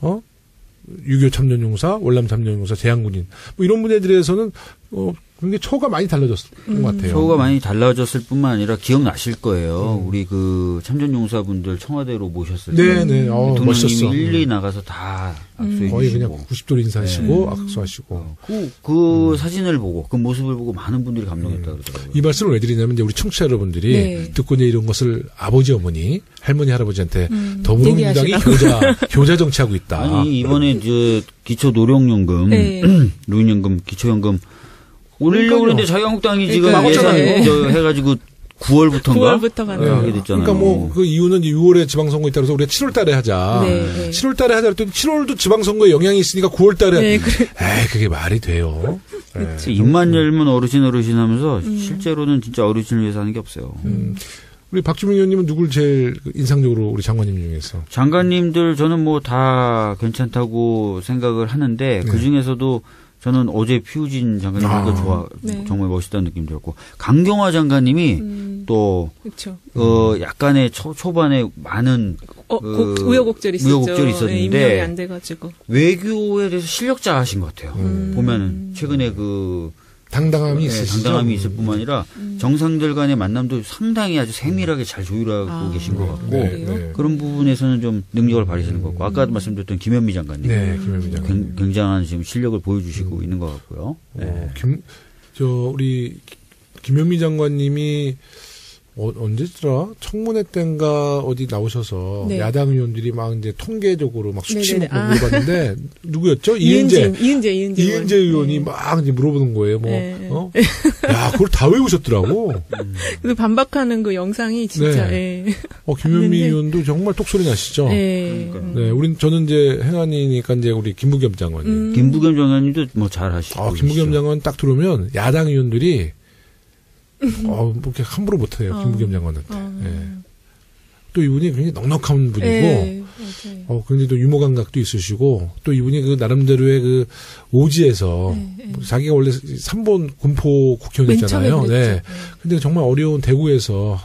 6.25 참전용사, 월남 참전용사, 재향군인 이런 분들에서는 굉장히 처우가 많이 달라졌을 것 같아요. 처우가 많이 달라졌을 뿐만 아니라 기억나실 거예요. 우리 참전용사분들 청와대로 모셨을 때. 네네. 대통령님이 일일이 나가서 다 악수해 거의 주시고. 그냥 90도 인사하시고 악수하시고. 그 사진을 보고 그 모습을 보고 많은 분들이 감동했다고 그러더라고요. 이 말씀을 왜 드리냐면 이제 우리 청취자 여러분들이 듣고 이제 이런 것을 아버지 어머니 할머니 할아버지한테 더불어민주당이 교자 정치하고 있다. 아니 이번에 기초 노령연금, 노인연금, 기초연금 올리려고 그러는데 자유한국당이 지금 예산 해가지고 9월부터 하게 됐잖아요. 그러니까 그 이유는 6월에 지방선거 있다고 해서 우리가 7월 달에 하자. 7월 달에 하자 했더니 7월도 지방선거에 영향이 있으니까 9월 달에. 그게 말이 돼요. 입만 열면 어르신 하면서 실제로는 진짜 어르신을 위해서 하는 게 없어요. 우리 박주민 의원님은 누굴 제일 인상적으로 우리 장관님 중에서? 장관님들 저는 다 괜찮다고 생각을 하는데 그 중에서도 저는 어제 피우진 장관님 정말 멋있다는 느낌 들었고 강경화 장관님이 또 약간의 초반에 많은 우여곡절이 있었는데 임명이 안 돼가지고 외교에 대해서 실력자하신 것 같아요. 보면은 최근에 당당함이 있으시죠. 당당함이 있을 뿐만 아니라 정상들 간의 만남도 상당히 아주 세밀하게 잘 조율하고 계신 것 같고 그런 부분에서는 좀 능력을 발휘하시는 것 같고 아까 말씀드렸던 김현미 장관님, 김현미 장관님 굉장한 지금 실력을 보여주시고 있는 것 같고요. 우리 김현미 장관님이 언제더라? 청문회 때인가 어디 나오셔서 야당 의원들이 막 이제 통계적으로 막 수치 물어봤는데 누구였죠? 이은재 의원이 막 이제 물어보는 거예요. 야, 그걸 다 외우셨더라고. 그 반박하는 그 영상이 진짜. 김현미 의원도 정말 똑소리 나시죠? 저는 이제 행안이니까 이제 우리 김부겸 장관님. 김부겸 장관님도 잘하시고. 김부겸 장관 딱 들어오면 야당 의원들이 뭐 이렇게 함부로 못해요. 김부겸 장관한테. 또 이분이 굉장히 넉넉한 분이고, 네, 근데 또 유머 감각도 있으시고, 또 이분이 그 나름대로의 그 오지에서, 자기가 원래 3번 군포 국회의원이잖아요. 네. 근데 정말 어려운 대구에서,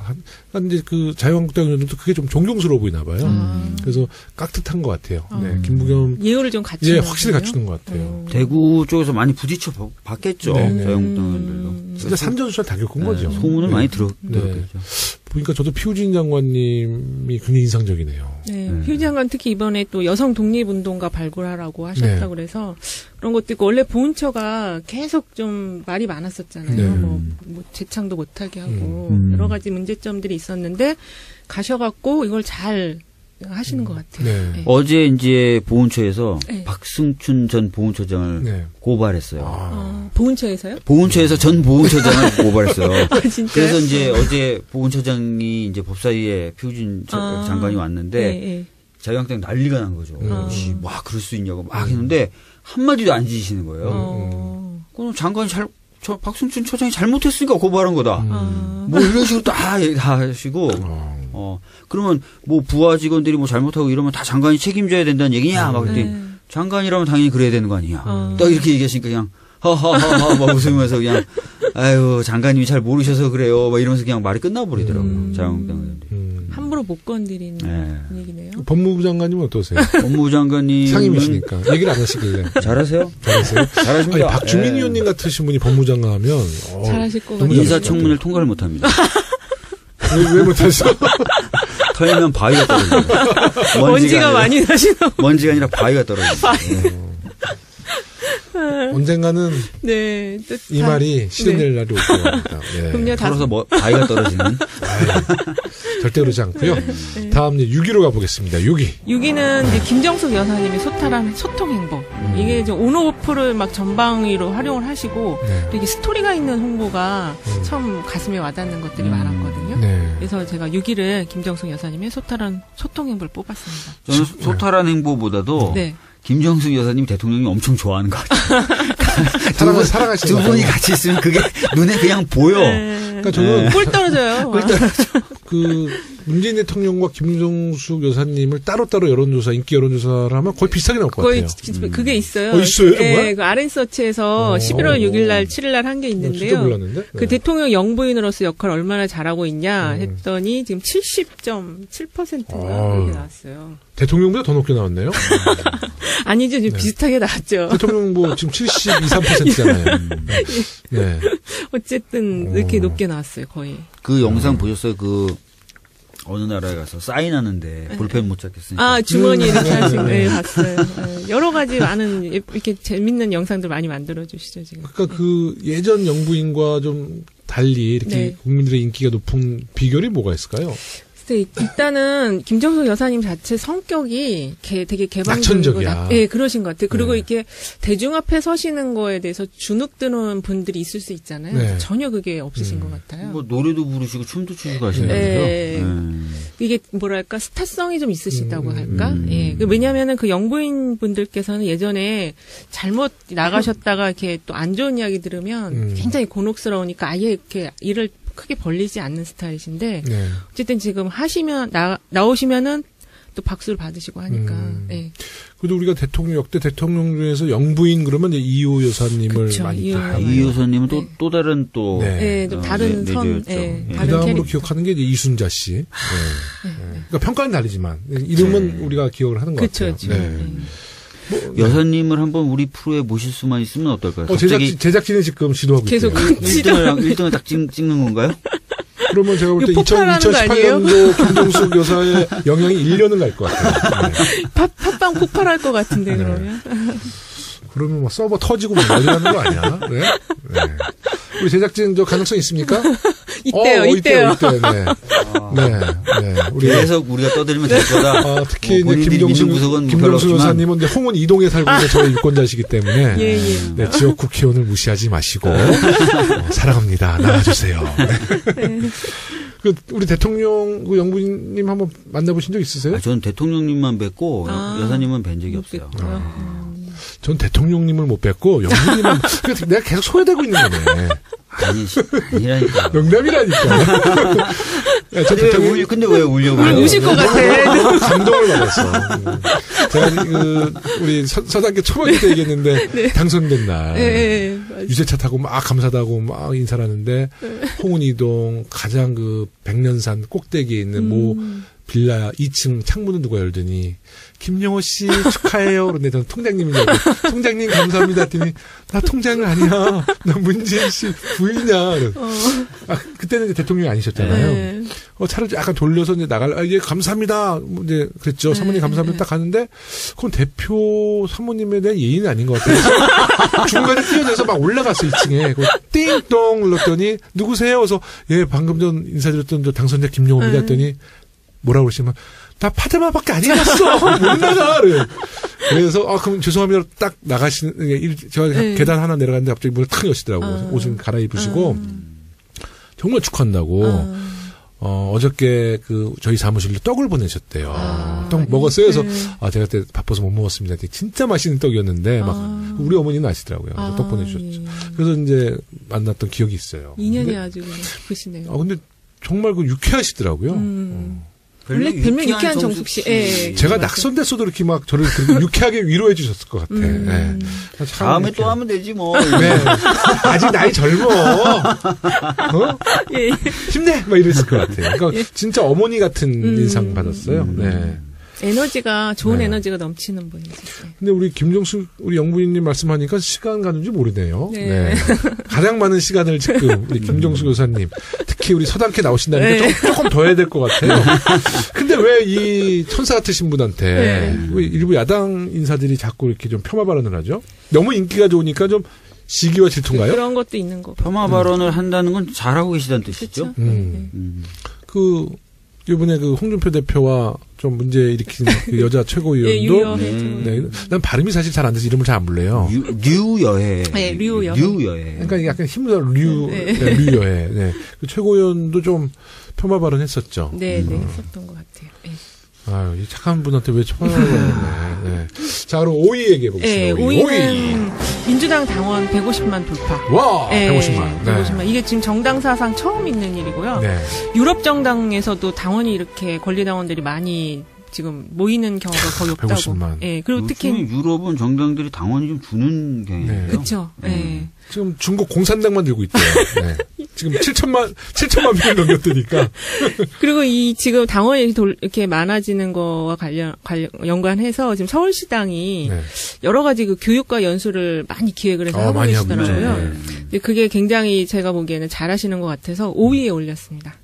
이제 그 자유한국당 의원들도 그게 좀 존경스러워 보이나 봐요. 그래서 깍듯한 것 같아요. 네. 김부겸. 예우를 좀 갖추는. 예, 확실히 갖추는 것 같아요. 대구 쪽에서 많이 부딪혀 봤겠죠. 자유한국당 의원들도. 진짜 산전수전 다 겪은 거죠. 소문을 많이 들었겠죠. 보니까 저도 피우진 장관님이 굉장히 인상적이네요. 네, 피우진 장관 특히 이번에 또 여성 독립운동가 발굴하라고 하셨다고 그래서 그런 것도 있고, 원래 보훈처가 계속 좀 말이 많았었잖아요. 뭐 재창도 못하게 하고 여러 가지 문제점들이 있었는데 가셔갖고 이걸 잘 하시는 것 같아요. 네. 어제 이제 보훈처에서 박승춘 전 보훈처장을 고발했어요. 보훈처에서요? 보훈처에서 전 보훈처장을 고발했어요. 진짜요? 그래서 이제 어제 보훈처장이 이제 법사위에 피우진 장관이 왔는데 자유한국당 난리가 난 거죠. 와, 그럴 수 있냐고 막 했는데 한마디도 안 지시는 거예요. 그럼 장관이 박승춘 처장이 잘못했으니까 고발한 거다. 뭐 이런 식으로 다 하시고, 그러면 뭐 부하 직원들이 뭐 잘못하고 이러면 다 장관이 책임져야 된다는 얘기냐? 막 그랬더니 장관이라면 당연히 그래야 되는 거 아니냐? 딱 이렇게 얘기하시니까 그냥 하하하하 막 웃으면서 그냥 아유 장관님이 잘 모르셔서 그래요. 막 이러면서 그냥 말이 끝나버리더라고요. 자유한국당 의원들이. 함부로 못 건드리는 얘기네요. 법무부 장관님은 어떠세요? 법무부 장관님 상임이시니까 얘기를 안 하시길래. 잘하세요? 잘하십니다. 아니, 박주민 의원님 같으신 분이 법무장관 하면 잘하실 것 같아요. 인사청문회를 통과를 못합니다. 왜 못하시죠? 털면 바위가 떨어져요. 먼지가 많이 나시나 봐요. 먼지가 아니라 바위가 떨어져요. 언젠가는 이 말이 실현될 날이 올 겁니다. 그럼요. 털어서 바위가 떨어지는. 절대 그러지 않고요. 다음 이제 6위로 가보겠습니다. 6위는 이제 김정숙 여사님의 소탈한 소통 행보. 이게 이제 온오프를 막 전방위로 활용을 하시고 또 이게 스토리가 있는 홍보가 참 가슴에 와닿는 것들이 많았거든요. 그래서 제가 6위를 김정숙 여사님의 소탈한 소통 행보를 뽑았습니다. 저는 소탈한 행보보다도 김정숙 여사님 대통령이 엄청 좋아하는 것 같아요. 사랑하시는 두 분이 같이 있으면 그게 눈에 그냥 보여. 그러니까 저는 꿀 떨어져요. 그 문재인 대통령과 김정숙 여사님을 따로따로 인기 여론조사를 하면 거의 비슷하게 나올 것 같아요. 거의 그게 있어요. 있어요, 정말? 네, 그 RN서치에서 11월 6일날, 7일날 한 게 있는데요. 진짜 몰랐는데? 그 대통령 영부인으로서 역할을 얼마나 잘하고 있냐 했더니 지금 70.7%인가 그렇게 나왔어요. 대통령보다 더 높게 나왔네요. 아니죠, 지금 비슷하게 나왔죠. 대통령 뭐 지금 72, 3%잖아요. 네. 어쨌든 이렇게 높게 나왔어요, 거의. 그 영상 보셨어요? 그 어느 나라에 가서 사인하는데 볼펜 못 찾겠으니까. 주머니 이렇게 하시고, 봤어요. 여러 가지 많은, 이렇게 재밌는 영상들 많이 만들어주시죠, 지금. 그러니까 그 예전 영부인과 좀 달리 이렇게 국민들의 인기가 높은 비결이 뭐가 있을까요? 일단은 김정숙 여사님 자체 성격이 되게 개방적이고 그러신 것 같아요. 그리고 이렇게 대중 앞에 서시는 거에 대해서 주눅 드는 분들이 있을 수 있잖아요. 전혀 그게 없으신 것 같아요. 뭐 노래도 부르시고 춤도 추시고 하시는데요. 이게 뭐랄까 스타성이 좀 있으시다고 할까? 왜냐하면은 그 영부인 분들께서는 예전에 잘못 나가셨다가 이렇게 또 안 좋은 이야기 들으면 굉장히 곤혹스러우니까 아예 이렇게 일을 크게 벌리지 않는 스타일이신데 어쨌든 지금 나오시면은 또 박수를 받으시고 하니까. 그래도 우리가 역대 대통령 중에서 영부인 그러면 이제 이호 여사님을 많이 이호 여사님은 또 다른 또 다른 선. 그다음으로 기억하는 게 이제 이순자 씨. 그러니까 평가는 다르지만 이름은 우리가 기억을 하는 것 같아요. 여사님을 한번 우리 프로에 모실 수만 있으면 어떨까요? 제작진이 지금 지도하고 계속 있어요. 1등을 딱 찍는 건가요? 그러면 제가 볼 때 2018년도 김정숙 여사의 영향이 1년은 갈 것 같아요. 팟빵 폭발할 것 같은데 그러면. 그러면 뭐 서버 터지고 뭐 난리 나는 거 아니야? 우리 제작진 가능성 있습니까? 있대요. 우리 계속 우리가 떠들면 될 거다. 특히 이제 김정숙 여사님은 홍은 이동에 살고 있는 저희 유권자시기 때문에 지역 국회의원을 무시하지 마시고 사랑합니다. 나와주세요. 우리 대통령 영부인님 한번 만나보신 적 있으세요? 저는 대통령님만 뵙고 여사님은 뵌 적이 없어요. 전 대통령님을 못 뵙고 영부인님은 내가 계속 소외되고 있는 거네. 아니라니까. 농담이라니까. 근데 왜 울려고? 우실 것 같아. 감동을 받았어. 제가 우리 서당계 초반에 때 얘기했는데, 네. 당선된 날. 네, 유세차 타고 막 감사하다고 막 인사를 하는데, 홍은이동 가장 백년산 꼭대기에 있는 빌라 2층 창문을 누가 열더니 김영호 씨 축하해요. 그런데 저는 통장님이냐고. 통장님 감사합니다. 했더니 나 통장은 아니야. 나 문재인 씨 부인이야. 그때는 이제 대통령이 아니셨잖아요. 네. 차를 약간 돌려서 이제 예, 감사합니다. 이제 그랬죠. 사모님 감사합니다. 딱 가는데 그건 대표 사모님에 대한 예의는 아닌 것 같아요. 중간에 뛰어내서 막 올라갔어 2층에. 띵동 눌렀더니 누구세요? 그래서 예 방금 전 인사드렸던 저 당선자 김영호입니다. 했더니 뭐라고 그러시면, 나 파데마밖에 안 입었어! 못 나가! 그래서, 그럼 죄송합니다. 딱 나가시는, 제가 계단 하나 내려갔는데 갑자기 문을 탁 여시더라고요. 옷을 갈아입으시고, 정말 축하한다고, 어저께 저희 사무실로 떡을 보내셨대요. 떡 먹었어요. 그래서, 제가 그때 바빠서 못 먹었습니다. 진짜 맛있는 떡이었는데, 우리 어머니는 아시더라고요. 그래서 떡 보내주셨죠. 그래서 이제 만났던 기억이 있어요. 인연이 아주 깊으시네요. 근데 정말 유쾌하시더라고요. 별명 유쾌한 정숙 씨. 예. 제가 낙선됐어도 이렇게 막 저를 유쾌하게 위로해 주셨을 것 같아. 네. 다음에 또 하면 되지 뭐. 네. 아직 나이 젊어. 예. 힘내! 막 이랬을 것 같아요. 그러니까 예. 진짜 어머니 같은 인상 받았어요. 네. 에너지가 좋은 에너지가 넘치는 분이죠. 근데 우리 김정숙 우리 영부인님 말씀하니까 시간 가는 줄 모르네요. 네. 가장 많은 시간을 지금 우리 김정숙 여사님 특히 우리 서당캐 나오신다니까 조금 더 해야 될 것 같아요. 근데 왜 이 천사 같으신 분한테 왜 일부 야당 인사들이 자꾸 이렇게 좀 폄하 발언을 하죠? 너무 인기가 좋으니까 좀 시기와 질투인가요? 그런 것도 있는 거. 폄하 발언을 한다는 건 잘하고 계시다는 뜻이죠. 이번에 홍준표 대표와 좀 문제 일으킨 여자 최고위원도 난 발음이 사실 잘 안 돼서 이름을 잘 안 불러요. 류여해. 네, 류여해. 그러니까 약간 힘들어 류여해. 네. 그 최고위원도 좀 폄하 발언했었죠. 네, 했었던 것 같아요. 네. 아유, 이 착한 분한테 왜 폄하를 하네. 네. 자, 그럼 5위 얘기해 보겠습니다. 네, 5위는 민주당 당원 150만 돌파. 와, 150만. 150만. 이게 지금 정당 사상 처음 있는 일이고요. 유럽 정당에서도 당원이 이렇게 권리당원들이 많이 지금 모이는 경우가 거의 없다고. 150만. 예. 그리고 특히 유럽은 정당들이 당원이 좀 주는 경향이에요. 그렇죠. 예. 지금 중국 공산당만 들고 있대요. 네. 지금 7천만 명을 넘겼다니까. 그리고 지금 당원이 이렇게 많아지는 거와 연관해서 지금 서울시당이 여러 가지 교육과 연수를 많이 기획을 해서 하고 계시더라고요. 근데 그게 굉장히 제가 보기에는 잘하시는 것 같아서 5위에 올렸습니다.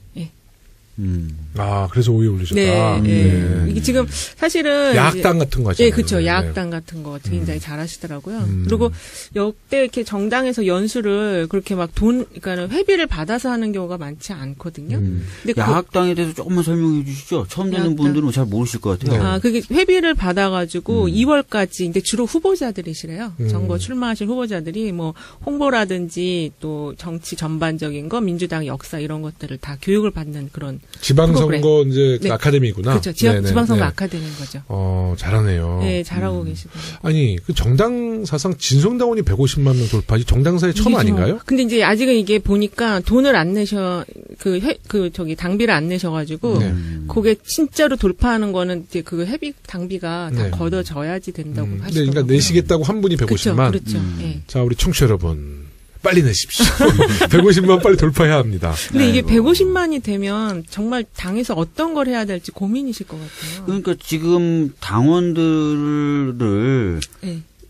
그래서 5위에 올리셨다. 네. 이게 지금 사실은 야학당 같은 거죠. 네, 그렇죠. 야학당 같은 거 굉장히 잘하시더라고요. 그리고 역대 이렇게 정당에서 연수를 그렇게 막 그러니까 회비를 받아서 하는 경우가 많지 않거든요. 근데 야학당에 대해서 조금만 설명해 주시죠. 처음 듣는 분들은 잘 모르실 것 같아요. 그게 회비를 받아가지고 2월까지, 근데 주로 후보자들이시래요. 선거 출마하실 후보자들이 뭐 홍보라든지 또 정치 전반적인 거, 민주당 역사 이런 것들을 다 교육을 받는 그런 지방선거 이제 아카데미구나. 그렇죠. 지방선거 아카데미인 거죠. 잘하네요. 네, 잘하고 계시더라고요. 아니, 정당 사상 진성당원이 150만 명 돌파지 정당사에 처음 아닌가요? 근데 이제 아직은 이게 보니까 돈을 안 내셔, 당비를 안 내셔가지고, 그게 진짜로 돌파하는 거는 이제 회비, 당비가 다 걷어져야지 된다고 하시더라고요. 그러니까 내시겠다고 한 분이 150만. 그렇죠. 자, 우리 청취자 여러분. 빨리 내십시오. 150만 빨리 돌파해야 합니다. 근데 이게 150만이 되면 정말 당에서 어떤 걸 해야 될지 고민이실 것 같아요. 그러니까 지금 당원들을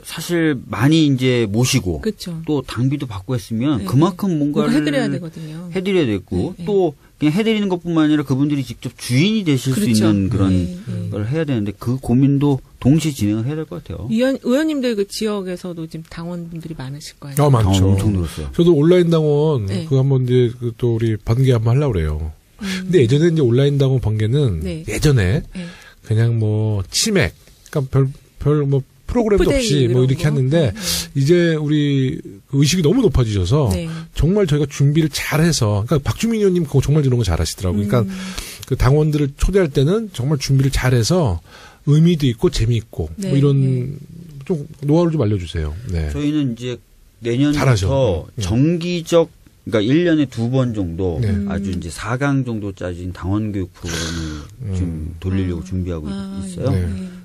사실 많이 이제 모시고 또 당비도 받고 했으면 그만큼 뭔가를 해드려야 되거든요. 해드려야 되고 또 그냥 해드리는 것뿐만 아니라 그분들이 직접 주인이 되실 수 있는 그런 걸 해야 되는데 그 고민도 동시에 진행을 해야 될 것 같아요. 의원님들 지역에서도 지금 당원분들이 많으실 거예요. 많죠. 엄청 늘었어요. 저도 온라인 당원 그거 한번 이제 또 우리 번개 한번 하려고 그래요. 근데 예전에 이제 온라인 당원 번개는 예전에 그냥 뭐 치맥, 그러니까 별 뭐 프로그램도 없이 뭐 이렇게 했는데 이제 우리 의식이 너무 높아지셔서 정말 저희가 준비를 잘해서, 그러니까 박주민 의원님 그거 정말 이런 거 잘하시더라고요. 그러니까 그 당원들을 초대할 때는 정말 준비를 잘해서 의미도 있고 재미있고 뭐 이런 좀 노하우를 좀 알려주세요. 저희는 이제 내년부터 정기적 그러니까 1년에 2번 정도 아주 이제 4강 정도 짜진 당원 교육 프로그램을 좀 돌리려고 준비하고 있어요.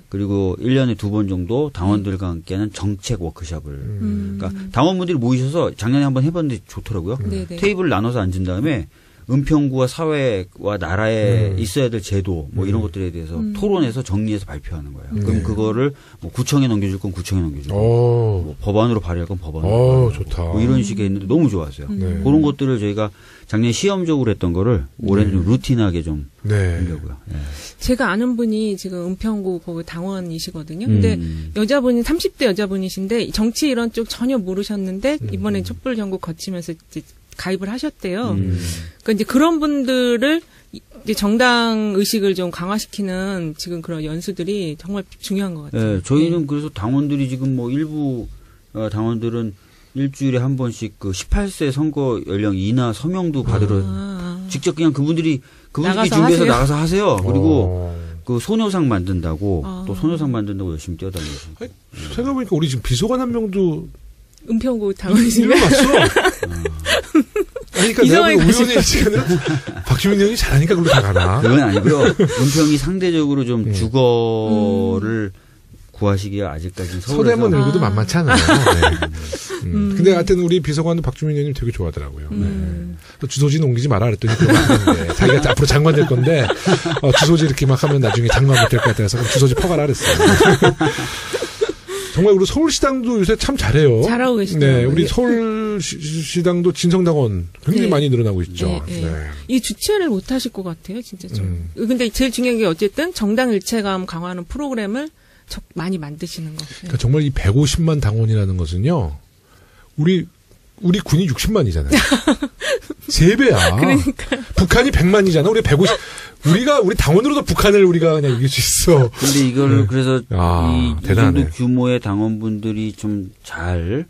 그리고 1년에 2번 정도 당원들과 함께하는 정책 워크숍을. 그러니까 당원분들이 모이셔서 작년에 한번 해봤는데 좋더라고요. 테이블을 나눠서 앉은 다음에 은평구와 사회와 나라에 있어야 될 제도 뭐 이런 것들에 대해서 토론해서 정리해서 발표하는 거예요. 그럼 그거를 뭐 구청에 넘겨줄 건 구청에 넘겨주고 뭐 법안으로 발의할 건 법안으로 좋다. 뭐 이런 식의 했는데 너무 좋았어요. 그런 것들을 저희가 작년에 시험적으로 했던 거를 올해는 좀 루틴하게 좀 하려고요. 제가 아는 분이 지금 은평구 거기 당원이시거든요. 근데 여자분이 30대 여자분이신데 정치 이런 쪽 전혀 모르셨는데 이번에 촛불 전국 거치면서 이제 가입을 하셨대요. 그러니까 이제 그런 분들을 이제 정당 의식을 좀 강화시키는 지금 그런 연수들이 정말 중요한 것 같아요. 네, 저희는 그래서 당원들이 지금 뭐 일부 당원들은 일주일에 한 번씩 그 18세 선거 연령 이나 서명도 받으러 직접 그냥 그분들이 준비해서 하세요? 나가서 하세요. 그리고 그 소녀상 만든다고 또 소녀상 만든다고 열심히 뛰어다니죠. 생각해보니까 우리 지금 비서관 한 명도 은평구 당원이시면 왔어. 그러니까 내가 보기엔 우연의 일치는 박주민 의원이 잘하니까 그걸로 다 가나? 그건 아니고요. 은평이 상대적으로 좀 주거를 구하시기에 아직까지는 서대문 일구도 만만치 않아요. 근데 하여튼 우리 비서관도 박주민 의원님 되게 좋아하더라고요. 또 주소지 옮기지 마라 그랬더니 그거 하는데 자기가 앞으로 장관 될 건데 주소지 이렇게 막 하면 나중에 장관 못 될 것 같아서 그럼 주소지 퍼가라 그랬어요. 정말 우리 서울시당도 요새 참 잘해요. 잘하고 계시죠. 네, 우리 서울시당도 진성당원 굉장히 많이 늘어나고 있죠. 이 주체를 못 하실 것 같아요, 진짜 좀. 근데 제일 중요한 게 어쨌든 정당 일체감 강화하는 프로그램을 많이 만드시는 거. 그러니까 정말 이 150만 당원이라는 것은요, 우리 군이 60만이잖아요. 3배야. 그러니까. 북한이 100만이잖아. 우리 당원으로도 북한을 우리가 그냥 이길 수 있어. 근데 이걸 그래서 이 대단하네. 정도 규모의 당원분들이 좀 잘,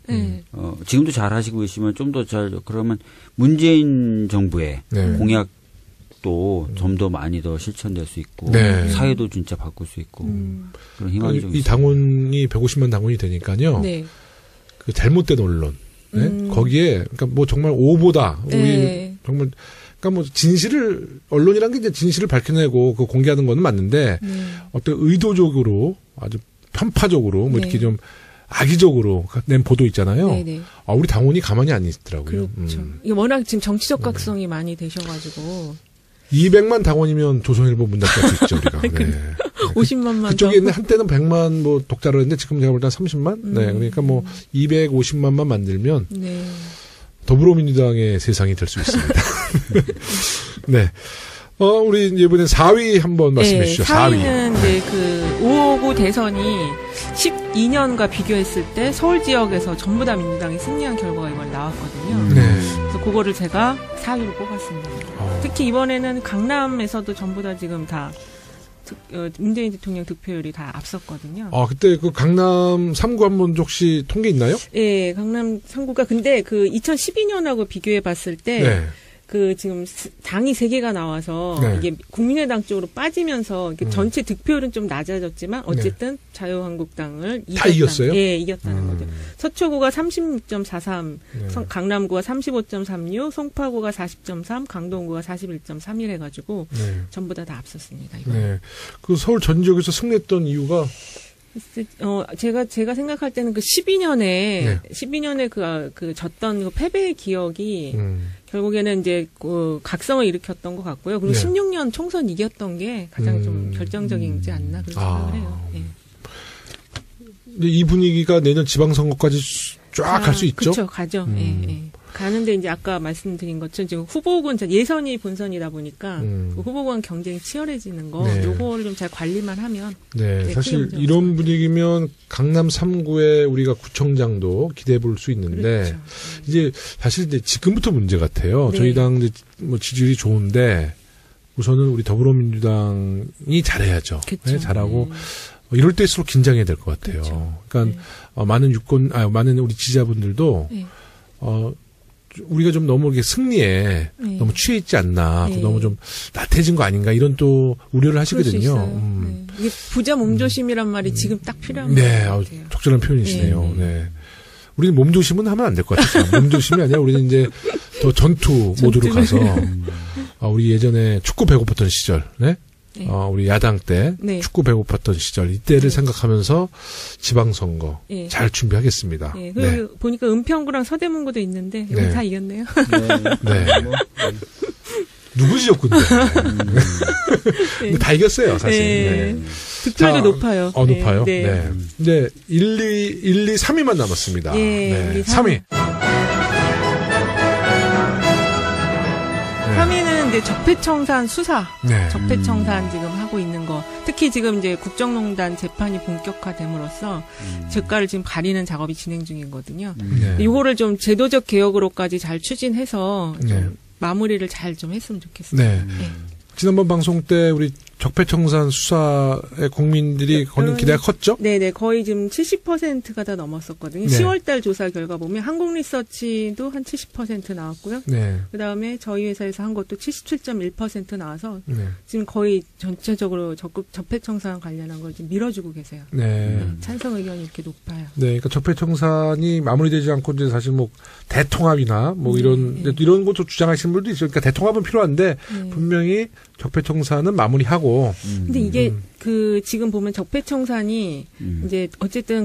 지금도 잘 하시고 계시면 좀 더 잘, 그러면 문재인 정부의 공약도 좀 더 많이 더 실천될 수 있고, 사회도 진짜 바꿀 수 있고, 그런 희망이 좀 있어요. 이 당원이 150만 당원이 되니까요. 그 잘못된 언론. 거기에, 그러니까 뭐 정말 오보다, 우리 정말, 그러니까 뭐 언론이란 게 이제 진실을 밝혀내고 그 공개하는 거는 맞는데, 어떤 의도적으로, 아주 편파적으로, 뭐 이렇게 좀 악의적으로 낸 보도 있잖아요. 우리 당원이 가만히 안 있더라고요. 그렇죠. 이게 워낙 지금 정치적 각성이 많이 되셔가지고. 200만 당원이면 조선일보 문 닫을 수 있죠, 우리가. 50만만. 그쪽에 있는 한때는 100만 뭐 독자를 했는데 지금 제가 볼 때 30만? 그러니까 뭐 250만만 만들면 더불어민주당의 세상이 될 수 있습니다. 네. 우리 이번에 4위 한번 말씀해 주시죠. 4위는 이제 그 5.59 대선이 12년과 비교했을 때 서울 지역에서 전부 다 민주당이 승리한 결과가 이번에 나왔거든요. 그래서 그거를 제가 4위로 뽑았습니다. 특히 이번에는 강남에서도 전부 다 지금 다 문재인 대통령 득표율이 다 앞섰거든요. 그때 그 강남 3구 한번 혹시 통계 있나요? 네, 강남 3구가 근데 그 2012년하고 비교해 봤을 때 그 지금 당이 3개가 나와서 이게 국민의당 쪽으로 빠지면서 이게 전체 득표율은 좀 낮아졌지만 어쨌든 자유한국당을 다 이겼어요? 예, 이겼다는 거죠. 서초구가 36.43, 강남구가 35.36, 송파구가 40.3, 강동구가 41.31 해가지고 전부 다 앞섰습니다. 그 서울 전 지역에서 승리했던 이유가 제가 생각할 때는 그 12년에 그 졌던 그 패배의 기억이 결국에는 이제 그 각성을 일으켰던 것 같고요. 그리고 16년 총선 이겼던 게 가장 좀 결정적이지 않나 그런 생각을 해요. 이 분위기가 내년 지방선거까지 쫙 갈 수 있죠? 그렇죠. 가죠. 가는데 이제 아까 말씀드린 것처럼 지금 후보군 예선이 본선이다 보니까 그 후보군 경쟁이 치열해지는 거 요거를 좀 잘 관리만 하면 사실 이런 분위기면 강남 3구에 우리가 구청장도 기대해 볼 수 있는데 이제 사실 이제 지금부터 문제 같아요. 저희 당 이제 뭐 지지율이 좋은데 우선은 우리 더불어민주당이 잘해야죠. 잘하고 이럴 때일수록 긴장해야 될 것 같아요. 그러니까 많은 우리 지지자분들도 우리가 좀 너무 이렇게 승리에 너무 취해 있지 않나, 너무 좀 나태해진 거 아닌가 이런 또 우려를 하시거든요. 이게 부자 몸조심이란 말이 지금 딱 필요한 것 같아요. 적절한 표현이시네요. 우리는 몸조심은 하면 안 될 것 같아요. 몸조심이 아니라 우리는 이제 더 전투 모드로 가서 우리 예전에 축구 배고팠던 시절, 네? 네. 우리 야당 때 네. 축구 배고팠던 시절 이때를 네. 생각하면서 지방선거 네. 잘 준비하겠습니다. 네. 그리고 네. 보니까 은평구랑 서대문구도 있는데 여기 다 이겼네요. 네. 누구지요, 근데? 근데 다 이겼어요, 사실. 네. 득표율도 높아요. 높아요? 네. 이제 1, 2, 3위만 남았습니다. 예, 네. 3위. 3위는 이제 적폐청산 수사. 네. 적폐청산 지금 하고 있는 거. 특히 지금 이제 국정농단 재판이 본격화됨으로써 죄가를 지금 가리는 작업이 진행 중이거든요. 이거를 좀 제도적 개혁으로까지 잘 추진해서 좀 마무리를 잘 좀 했으면 좋겠어요. 네. 지난번 방송 때 우리 적폐청산 수사에 국민들이 거는 기대가 컸죠? 네네. 거의 지금 70%가 다 넘었었거든요. 네. 10월달 조사 결과 보면 한국리서치도 한 70% 나왔고요. 네. 그다음에 저희 회사에서 한 것도 77.1% 나와서 지금 거의 전체적으로 적폐청산 관련한 걸 지금 밀어주고 계세요. 네. 찬성 의견이 이렇게 높아요. 네. 그러니까 적폐청산이 마무리되지 않고 이제 사실 뭐 대통합이나 뭐 이런 것도 주장하시는 분들도 있어요. 그러니까 대통합은 필요한데 분명히 적폐청산은 마무리하고. 근데 이게 지금 보면 적폐청산이 이제 어쨌든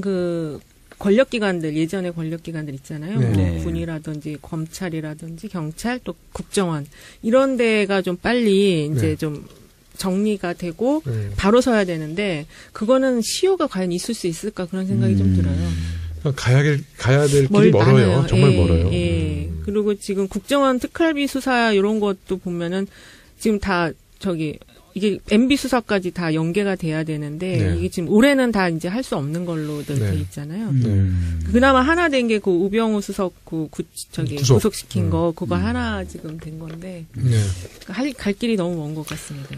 권력기관들 예전에 권력기관들 있잖아요. 네. 뭐 군이라든지 검찰이라든지 경찰 또 국정원 이런 데가 좀 빨리 이제 좀 정리가 되고 바로 서야 되는데 그거는 시효가 과연 있을 수 있을까 그런 생각이 좀 들어요. 가야 될 길이 멀어요. 많아요. 정말 멀어요. 그리고 지금 국정원 특활비 수사 이런 것도 보면은 지금 다 이게 MB 수사까지 다 연계가 돼야 되는데 이게 지금 올해는 다 이제 할 수 없는 걸로들 돼 있잖아요. 그나마 하나 된 게 그 우병우 수석 구속시킨 거 그거 하나 지금 된 건데 갈 길이 너무 먼 것 같습니다.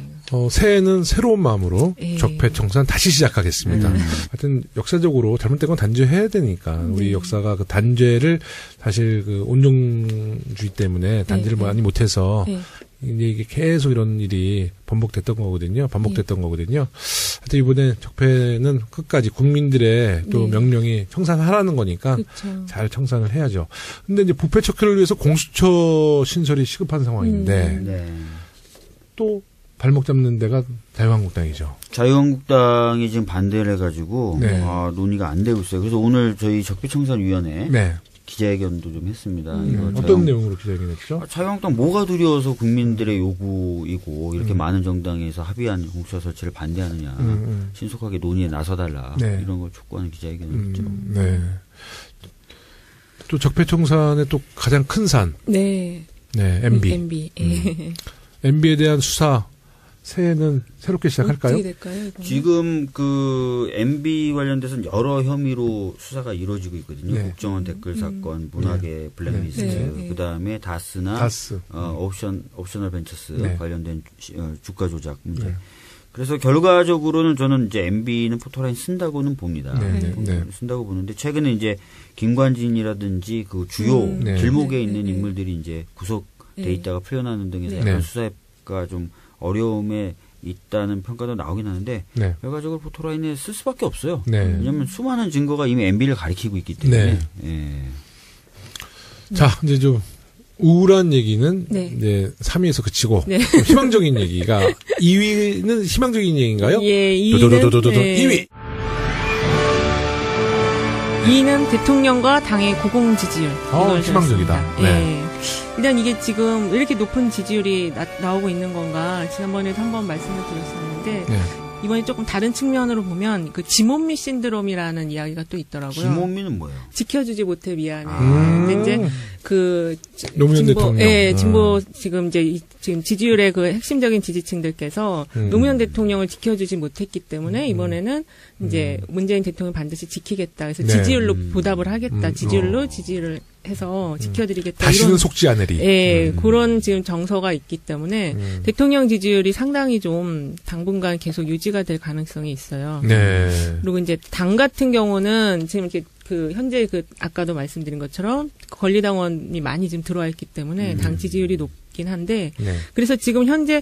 새해는 새로운 마음으로 적폐청산 다시 시작하겠습니다. 하여튼 역사적으로 잘못된 건 단죄해야 되니까 우리 역사가 그 단죄를 사실 그 온정주의 때문에 단죄를 많이 못해서 이제 이게 계속 이런 일이 반복됐던 거거든요. 하여튼 이번에 적폐는 끝까지 국민들의 또 명령이 청산하라는 거니까 그쵸. 잘 청산을 해야죠. 근데 이제 부패 척결을 위해서 공수처 신설이 시급한 상황인데 또 발목 잡는 데가 자유한국당이죠. 자유한국당이 지금 반대를 해가지고 논의가 안 되고 있어요. 그래서 오늘 저희 적폐청산위원회 기자회견도 좀 했습니다. 어떤 내용으로 기자회견했죠? 자유한국당 뭐가 두려워서 국민들의 요구이고 이렇게 많은 정당에서 합의한 공수처 설치를 반대하느냐. 신속하게 논의에 나서달라. 이런 걸 촉구하는 기자회견을 했죠. 또 적폐청산의 또 가장 큰 산. MB. MB에 대한 수사. 새해는 새롭게 시작할까요? 어떻게 될까요? 이거는? 지금 MB 관련돼서는 여러 혐의로 수사가 이루어지고 있거든요. 국정원 댓글 사건, 문학의 블랙리스트, 그다음에 다스나 옵셔널 벤처스 관련된 주가 조작 문제. 그래서 결과적으로는 저는 이제 MB는 포토라인 쓴다고는 봅니다. 쓴다고 보는데 최근에 이제 김관진이라든지 그 주요 길목에 있는 인물들이 이제 구속돼 있다가 풀려나는 등에서 약간 수사가 좀 어려움에 있다는 평가도 나오긴 하는데 결과적으로 포토라인에 쓸 수밖에 없어요. 왜냐하면 수많은 증거가 이미 MB를 가리키고 있기 때문에. 자, 이제 좀 우울한 얘기는 이제 3위에서 그치고 좀 희망적인 얘기가 2위는 희망적인 얘기인가요? 2위. 2위는 대통령과 당의 고공 지지율. 희망적이다. 일단 이게 지금 왜 이렇게 높은 지지율이 나오고 있는 건가 지난번에도 한번 말씀을 드렸었는데 이번에 조금 다른 측면으로 보면 그 지몬미 신드롬이라는 이야기가 또 있더라고요. 지몬미는 뭐예요? 지켜주지 못해 미안해. 근데 이제 노무현 대통령. 진보 지금 지지율의 그 핵심적인 지지층들께서 노무현 대통령을 지켜주지 못했기 때문에 이번에는 이제 문재인 대통령 반드시 지키겠다. 그래서 지지율로 보답을 하겠다. 지지율을 해서 지켜드리겠다. 다시는 이런, 속지 않으리. 그런 지금 정서가 있기 때문에 대통령 지지율이 상당히 좀 당분간 계속 유지가 될 가능성이 있어요. 그리고 이제 당 같은 경우는 지금 이렇게 현재 아까도 말씀드린 것처럼 권리당원이 많이 지금 들어와 있기 때문에 당 지지율이 높긴 한데 그래서 지금 현재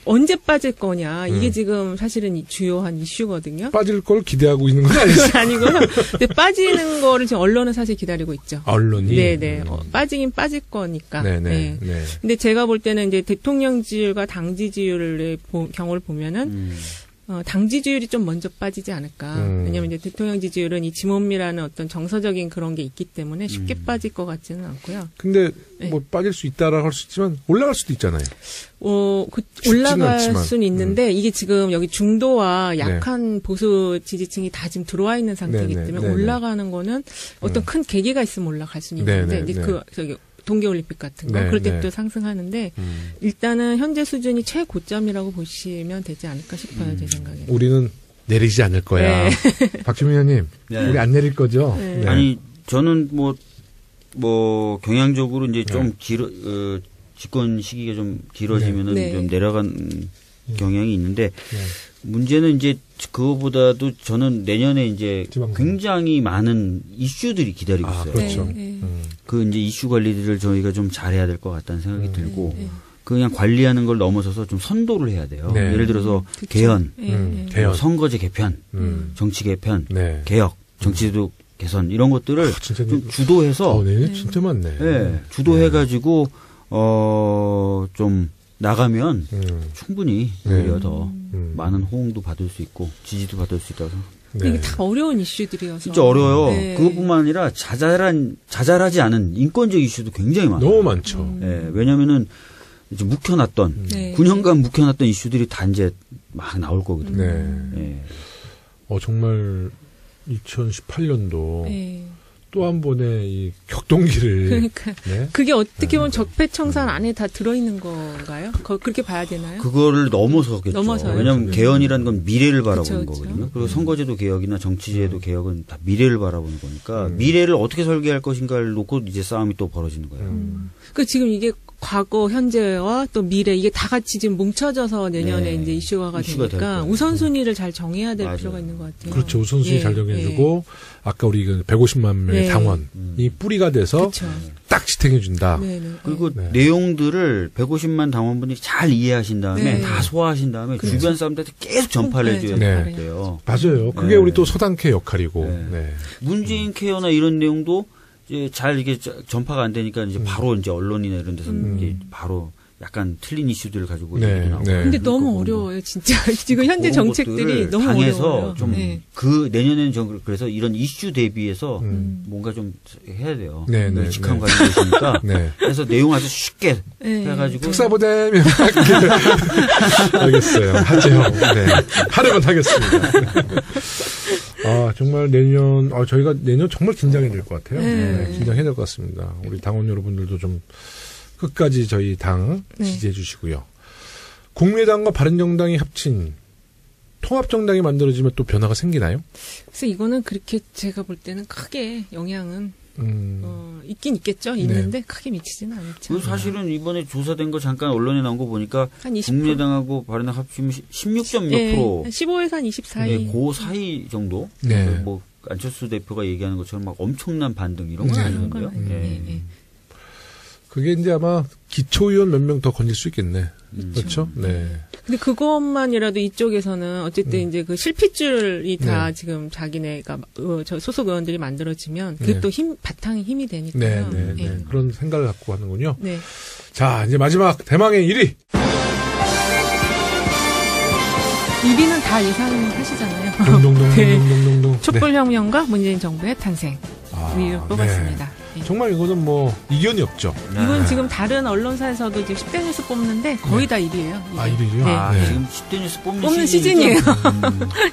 언제 빠질 거냐. 이게 지금 사실은 주요한 이슈거든요. 빠질 걸 기대하고 있는 건 아니죠? 아니고요. 근데 빠지는 거를 지금 언론은 사실 기다리고 있죠. 언론이? 네네. 빠지긴 빠질 거니까. 네네. 네. 근데 제가 볼 때는 이제 대통령 지지율과 당 지지율의 경우를 보면은, 당 지지율이 좀 먼저 빠지지 않을까. 왜냐면 이제 대통령 지지율은 이 지몬미라는 어떤 정서적인 그런 게 있기 때문에 쉽게 빠질 것 같지는 않고요. 근데 뭐 빠질 수 있다라고 할 수 있지만 올라갈 수도 있잖아요. 올라갈 수는 있는데 이게 지금 여기 중도와 약한 보수 지지층이 다 지금 들어와 있는 상태이기 때문에 올라가는 거는 어떤 큰 계기가 있으면 올라갈 수는 있는데 이제 동계올림픽 같은 거 그럴 때 또 상승하는데 일단은 현재 수준이 최고점이라고 보시면 되지 않을까 싶어요. 제 생각에는. 우리는 내리지 않을 거야. 박주민 의원님, 우리 안 내릴 거죠? 네. 아니 저는 뭐 경향적으로 이제 좀 집권 시기가 좀 길어지면은 좀 내려간 경향이 있는데 문제는 이제 그거보다도 저는 내년에 이제 굉장히 많은 이슈들이 기다리고 있어요. 그렇죠. 그 이제 이슈 관리들을 저희가 좀 잘해야 될 것 같다는 생각이 들고 그냥 관리하는 걸 넘어서서 좀 선도를 해야 돼요. 예를 들어서 개헌, 선거제 개편, 정치 개편, 개혁, 정치제도 개선 이런 것들을 좀 주도해서 진짜 많네. 네, 주도해가지고 좀 나가면 충분히 오히려 더 많은 호응도 받을 수 있고 지지도 받을 수 있다고 생각합니다. 이게 다 어려운 이슈들이어서. 진짜 어려워요. 그것뿐만 아니라 자잘하지 않은 인권적 이슈도 굉장히 많아요. 너무 많죠. 왜냐면은 이제 묵혀놨던 9년간 묵혀놨던 이슈들이 다 이제 막 나올 거거든요. 정말 2018년도 또 한 번의 이 격동기를. 그러니까 그게 어떻게 보면 적폐청산 안에 다 들어있는 건가요? 그렇게 봐야 되나요? 그거를 넘어서겠죠. 넘어서요? 왜냐하면 개헌이라는 건 미래를 바라보는 거거든요. 그리고 선거제도 개혁이나 정치제도 개혁은 다 미래를 바라보는 거니까 미래를 어떻게 설계할 것인가를 놓고 이제 싸움이 또 벌어지는 거예요. 그 지금 이게 과거, 현재와 또 미래 이게 다 같이 지금 뭉쳐져서 내년에 이제 이슈화가 되니까 우선순위를 잘 정해야 될 필요가 있는 것 같아요. 그렇죠. 우선순위 잘 정해주고 아까 우리 150만 명의 당원이 뿌리가 돼서 딱 지탱해준다. 그리고 내용들을 150만 당원분이 잘 이해하신 다음에 다 소화하신 다음에 주변 사람들한테 계속 전파를 해줘야 돼요. 맞아요. 그게 우리 또 소단케 역할이고. 문재인 케어나 이런 내용도 이제 잘 이게 전파가 안 되니까 이제 바로 이제 언론이나 이런 데서 이제 바로 약간 틀린 이슈들을 가지고 얘기 나오고. 근데 너무 어려워요, 진짜. 지금 현재 정책들이 너무 어려워요. 좀 그 내년에는 좀 그래서 이런 이슈 대비해서 뭔가 좀 해야 돼요. 직한 관계가 있으니까. 그래서 내용 아주 쉽게 해가지고. 특사부대면 알겠어요. 하죠. 하려면 하겠습니다. 정말 내년, 저희가 내년 정말 긴장해야 될 것 같아요. 긴장해야 될 것 같습니다. 우리 당원 여러분들도 좀 끝까지 저희 당 지지해 주시고요. 국민의당과 바른정당이 합친 통합정당이 만들어지면 또 변화가 생기나요? 그래서 이거는 그렇게 제가 볼 때는 크게 영향은 있긴 있겠죠. 있는데 크게 미치지는 않죠. 사실은 이번에 조사된 거 잠깐 언론에 나온 거 보니까 한 20%? 국민의당하고 바른당 합치면 16점 몇 프로. 15에서 한 20 사이. 그 사이 정도. 뭐 안철수 대표가 얘기하는 것처럼 막 엄청난 반등 이런 건 아니던데요. 그게 이제 아마 기초의원 몇 명 더 건질 수 있겠네. 그렇죠? 근데 그것만이라도 이쪽에서는 어쨌든 이제 그 실핏줄이 다 지금 자기네가 저 소속 의원들이 만들어지면 그게 또 바탕이 힘이 되니까요. 그런 생각을 갖고 하는군요. 자, 이제 마지막 대망의 1위. 1위는 다 예상하시잖아요. 동동동동동동동. 촛불혁명과 문재인 정부의 탄생. 1위를 뽑았습니다. 정말 이거는 뭐 이견이 없죠. 이건 지금 다른 언론사에서도 지금 10대 뉴스 뽑는데 거의 다 1위예요. 1위요? 지금 10대 뉴스 뽑는 시즌이에요.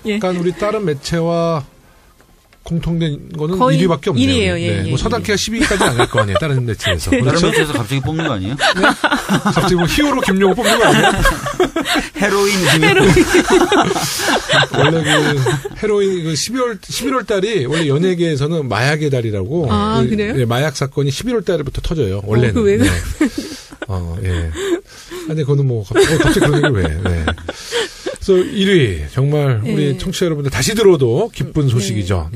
그러니까 우리 다른 매체와 공통된 거는 1위밖에 없네요. 1위예요. 뭐 서당키가 10위까지 안 갈 거 아니에요. 다른 매체에서. 다른 매체에서 갑자기 뽑는 거 아니에요? 갑자기 뭐 히어로 김용호 뽑는 거 아니에요? 헤로인 김용호. 원래 그 헤로인 그 11월 달이 원래 연예계에서는 마약의 달이라고. 그래요? 마약 사건이 11월 달부터 터져요. 원래는. 왜? 근데 그거는 뭐 갑자기 그런 얘기를 왜? 그래서 1위 정말 우리 청취자 여러분들 다시 들어도 기쁜 소식이죠.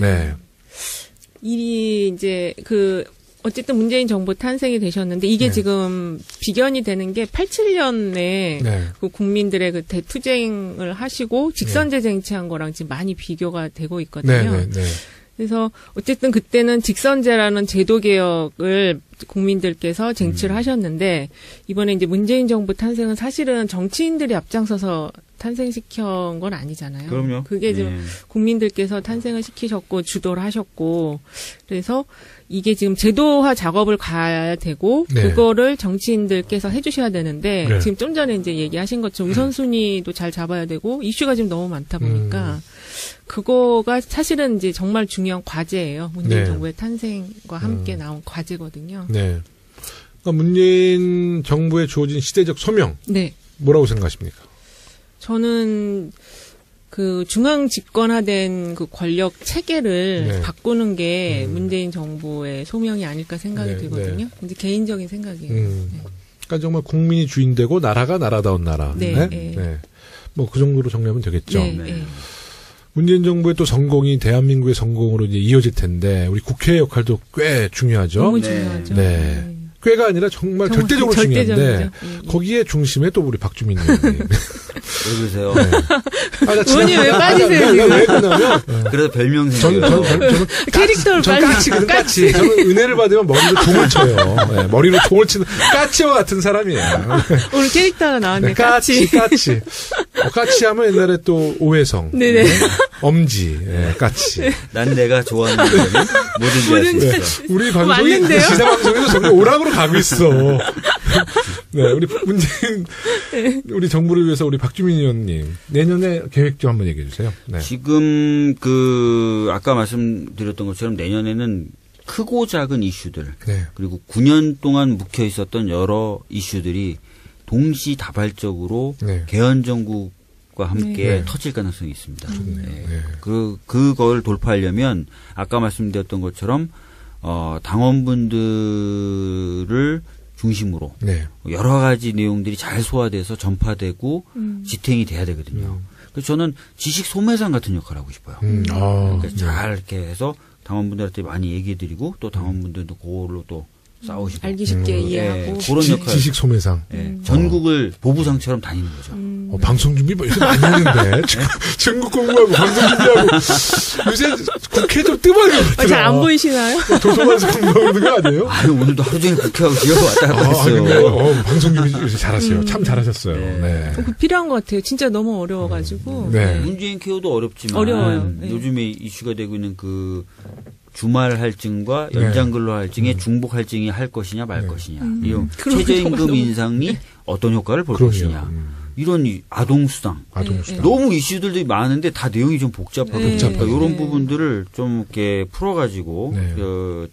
1위 이제 그 어쨌든 문재인 정부 탄생이 되셨는데 이게 네. 지금 비견이 되는 게 87년에 네. 그 국민들의 그 대투쟁을 하시고 직선제 쟁취한 거랑 지금 많이 비교가 되고 있거든요. 네, 네, 네. 그래서 어쨌든 그때는 직선제라는 제도 개혁을 국민들께서 쟁취를 하셨는데 이번에 이제 문재인 정부 탄생은 사실은 정치인들이 앞장서서 탄생시킨 건 아니잖아요. 그럼요. 그게 지금 국민들께서 탄생을 시키셨고 주도를 하셨고 그래서 이게 지금 제도화 작업을 가야 되고 네. 그거를 정치인들께서 해주셔야 되는데 네. 지금 좀 전에 이제 얘기하신 것처럼 우선순위도 잘 잡아야 되고 이슈가 지금 너무 많다 보니까 그거가 사실은 이제 정말 중요한 과제예요. 문재인 네. 정부의 탄생과 함께 나온 과제거든요. 네. 그러니까 문재인 정부에 주어진 시대적 소명. 네. 뭐라고 생각하십니까? 저는 그 중앙 집권화된 그 권력 체계를 네. 바꾸는 게 문재인 정부의 소명이 아닐까 생각이 들거든요. 이제 개인적인 생각이에요. 네. 그러니까 정말 국민이 주인되고 나라가 나라다운 나라. 네. 네. 네. 네. 뭐 그 정도로 정리하면 되겠죠. 네. 네. 문재인 정부의 또 성공이 대한민국의 성공으로 이제 이어질 텐데 우리 국회 역할도 꽤 중요하죠. 너무 중요하죠. 네. 꽤가 아니라 정말 절대적으로 중요한데 거기에 중심에 또 우리 박주민 의원님. 왜 그러세요? 네. 의원님 왜 빠지세요? 왜 그러냐면 그래서 별명 생겨요. 저는 캐릭터를 까치거든 까치. 저는 은혜를 받으면 머리로 종을 쳐요. 네, 머리로 종을 치는 까치와 같은 사람이에요. 오늘 캐릭터가 나왔네. 네, 까치. 까치하면 옛날에 또 오해성, 네네. 엄지, 네, 까치. 난 내가 좋아하는 뭐든지 할 수 있어. 우리 방송이 시사 방송에서 정말 오락으로 가고 있어. 네, 우리 문재인 우리 정부를 위해서 우리 박주민 의원님 내년에 계획 좀 한번 얘기해 주세요. 네. 지금 아까 말씀드렸던 것처럼 내년에는 크고 작은 이슈들 네. 그리고 9년 동안 묵혀 있었던 여러 이슈들이 동시다발적으로 네. 개헌 정국과 함께 네. 터질 가능성이 있습니다. 네. 네. 그걸 돌파하려면 아까 말씀드렸던 것처럼 당원분들을 중심으로 네. 여러 가지 내용들이 잘 소화돼서 전파되고 지탱이 돼야 되거든요. 그래서 저는 지식 소매상 같은 역할을 하고 싶어요. 그러니까 잘 이렇게 해서 당원분들한테 많이 얘기해드리고 또 당원분들도 그걸로 또 싸우시고 알기 쉽게 이해하고 그런 역할 지식 소매상 전국을 보부상처럼 다니는 거죠. 방송 준비 뭐 요새 많이 하는데 전국 공부하고 방송 준비하고 요새 국회 좀 뜸하게 잘 안 보이시나요? 도서관에서 공부하는 거 아니에요? 오늘도 하루 종일 국회하고 기어서 왔다 갔다 했어요. 방송 준비 요새 잘하세요. 참 잘하셨어요. 네. 그 필요한 것 같아요. 진짜 너무 어려워가지고. 네. 문재인 케어도 어렵지만 어려워요. 요즘에 이슈가 되고 있는 그 주말 할증과 연장 근로 할증의 중복 할증이 할 것이냐 말 것이냐. 이런 최저임금 인상이 어떤 효과를 볼 것이냐. 이런 아동수당. 너무 이슈들도 많은데 다 내용이 좀 복잡하고 이런 부분들을 좀 이렇게 풀어가지고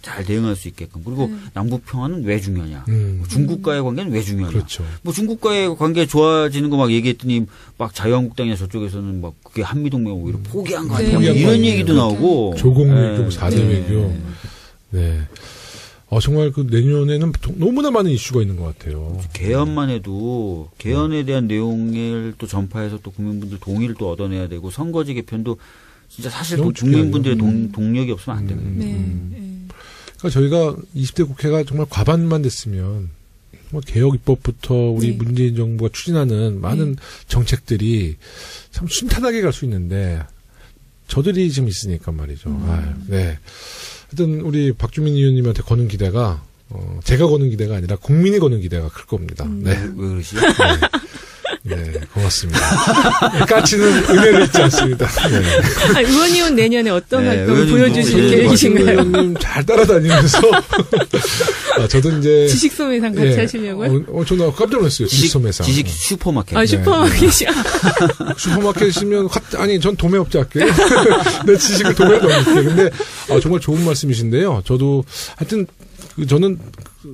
잘 대응할 수 있게끔. 그리고 남북평화는 왜 중요하냐. 중국과의 관계는 왜 중요하냐. 그렇죠. 뭐 중국과의 관계 좋아지는 거 막 얘기했더니 막 자유한국당이나 저쪽에서는 막 그게 한미동맹 오히려 포기한 거 아니야. 이런 얘기도 나오고. 조공 외교, 4대 외교. 네. 정말 그 내년에는 너무나 많은 이슈가 있는 것 같아요. 개헌만 해도 개헌에 대한 내용을 또 전파해서 또 국민분들 동의를 또 얻어내야 되고 선거제 개편도 진짜 사실 국민분들의 동력이 없으면 안 되거든요. 그러니까 저희가 20대 국회가 정말 과반만 됐으면 뭐 개혁 입법부터 우리 문재인 정부가 추진하는 많은 정책들이 참 순탄하게 갈 수 있는데 저들이 지금 있으니까 말이죠. 네. 하여튼 우리 박주민 의원님한테 거는 기대가 제가 거는 기대가 아니라 국민이 거는 기대가 클 겁니다. 네. 왜 그러시죠? 네, 고맙습니다. 까치는 은혜를 잊지 않습니다. 네. 의원님은 내년에 어떤 활동을 보여주실 계획이신가요? 의원님 잘 따라다니면서 저도 이제 지식 소매상 같이 하시려고요? 저는 깜짝 놀랐어요. 지식 소매상. 지식 슈퍼마켓. 슈퍼마켓이요? 슈퍼마켓이면 아니 전 도매업자 할게요. 내 지식을 도매로 넣을게요. 근데 정말 좋은 말씀이신데요. 저도 하여튼 저는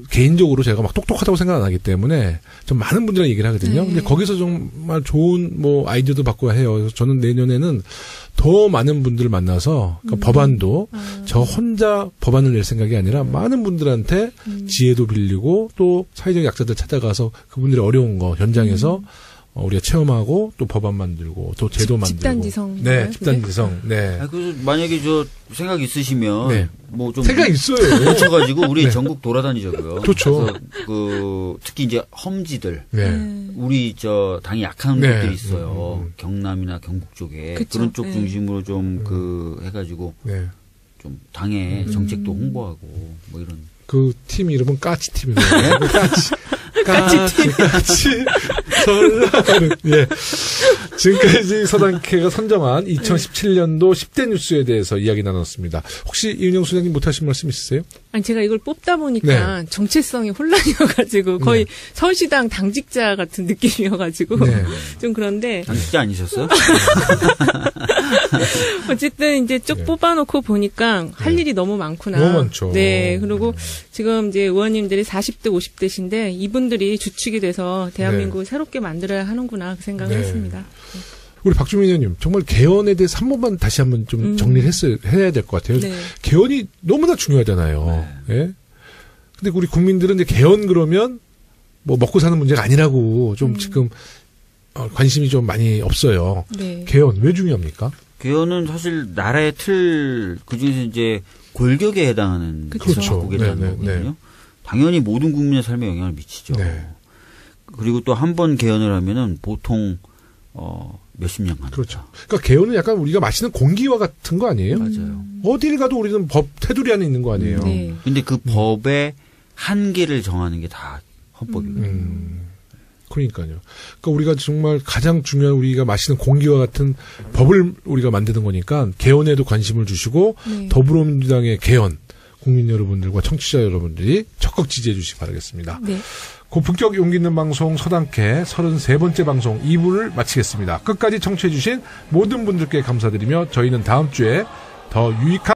개인적으로 제가 막 똑똑하다고 생각 안 하기 때문에 좀 많은 분들이랑 얘기를 하거든요. 근데 거기서 정말 좋은 뭐 아이디어도 받고 해요. 그래서 저는 내년에는 더 많은 분들을 만나서 그러니까 법안도 저 혼자 법안을 낼 생각이 아니라 많은 분들한테 지혜도 빌리고 또 사회적 약자들 찾아가서 그분들의 어려운 거 현장에서 우리가 체험하고 또 법안 만들고 또 제도 만들고. 집단지성. 네, 집단지성. 네. 그래서 만약에 생각 있으시면 네. 뭐 좀 생각 있어요. 뭉쳐가지고 우리 네. 전국 돌아다니자고요. 좋죠. 그래서 특히 이제 험지들. 네. 우리 당이 약한 네. 곳들이 있어요. 경남이나 경북 쪽에 그쵸? 그런 쪽 중심으로 좀 해가지고 네. 좀 당의 정책도 홍보하고 뭐 이런. 그 팀 이름은 까치 팀이네요. 까치 설날은 예. 지금까지 서당회가 선정한 2017년도 10대 뉴스에 대해서 이야기 나눴습니다. 혹시 이은영 소장님 못하신 말씀 있으세요? 아니 제가 이걸 뽑다 보니까 정체성이 혼란이어가지고 거의 서울시당 당직자 같은 느낌이어가지고 좀 그런데 당직자 아니셨어요? 어쨌든 이제 쭉 뽑아놓고 보니까 할 일이 너무 많구나. 너무 많죠. 네. 그리고 지금 이제 의원님들이 40대, 50대신데 이분들이 주축이 돼서 대한민국을 새롭게 만들어야 하는구나 그 생각을 했습니다. 우리 박주민 의원님 정말 개헌에 대해서 한 번만 다시 한번 좀 정리를 해야 될 것 같아요. 네. 개헌이 너무나 중요하잖아요. 예? 근데 우리 국민들은 이제 개헌 그러면 뭐 먹고 사는 문제가 아니라고 좀 지금 관심이 좀 많이 없어요. 네. 개헌 왜 중요합니까? 개헌은 사실 나라의 틀 그중에서 이제 골격에 해당하는 국국에 대한 거거든요. 당연히 모든 국민의 삶에 영향을 미치죠. 네. 그리고 또 한 번 개헌을 하면은 보통 몇십 년간. 그렇죠. 그러니까 개헌은 약간 우리가 마시는 공기와 같은 거 아니에요? 맞아요. 어딜 가도 우리는 법 테두리 안에 있는 거 아니에요? 네. 근데 그 법의 한계를 정하는 게 다 헌법이거든요. 그러니까요. 그러니까 우리가 정말 가장 중요한 우리가 마시는 공기와 같은 법을 우리가 만드는 거니까 개헌에도 관심을 주시고 더불어민주당의 개헌 국민 여러분들과 청취자 여러분들이 적극 지지해 주시기 바라겠습니다. 네. 고품격 용기 있는 방송 서당회 33번째 방송 2부를 마치겠습니다. 끝까지 청취해 주신 모든 분들께 감사드리며 저희는 다음 주에 더 유익한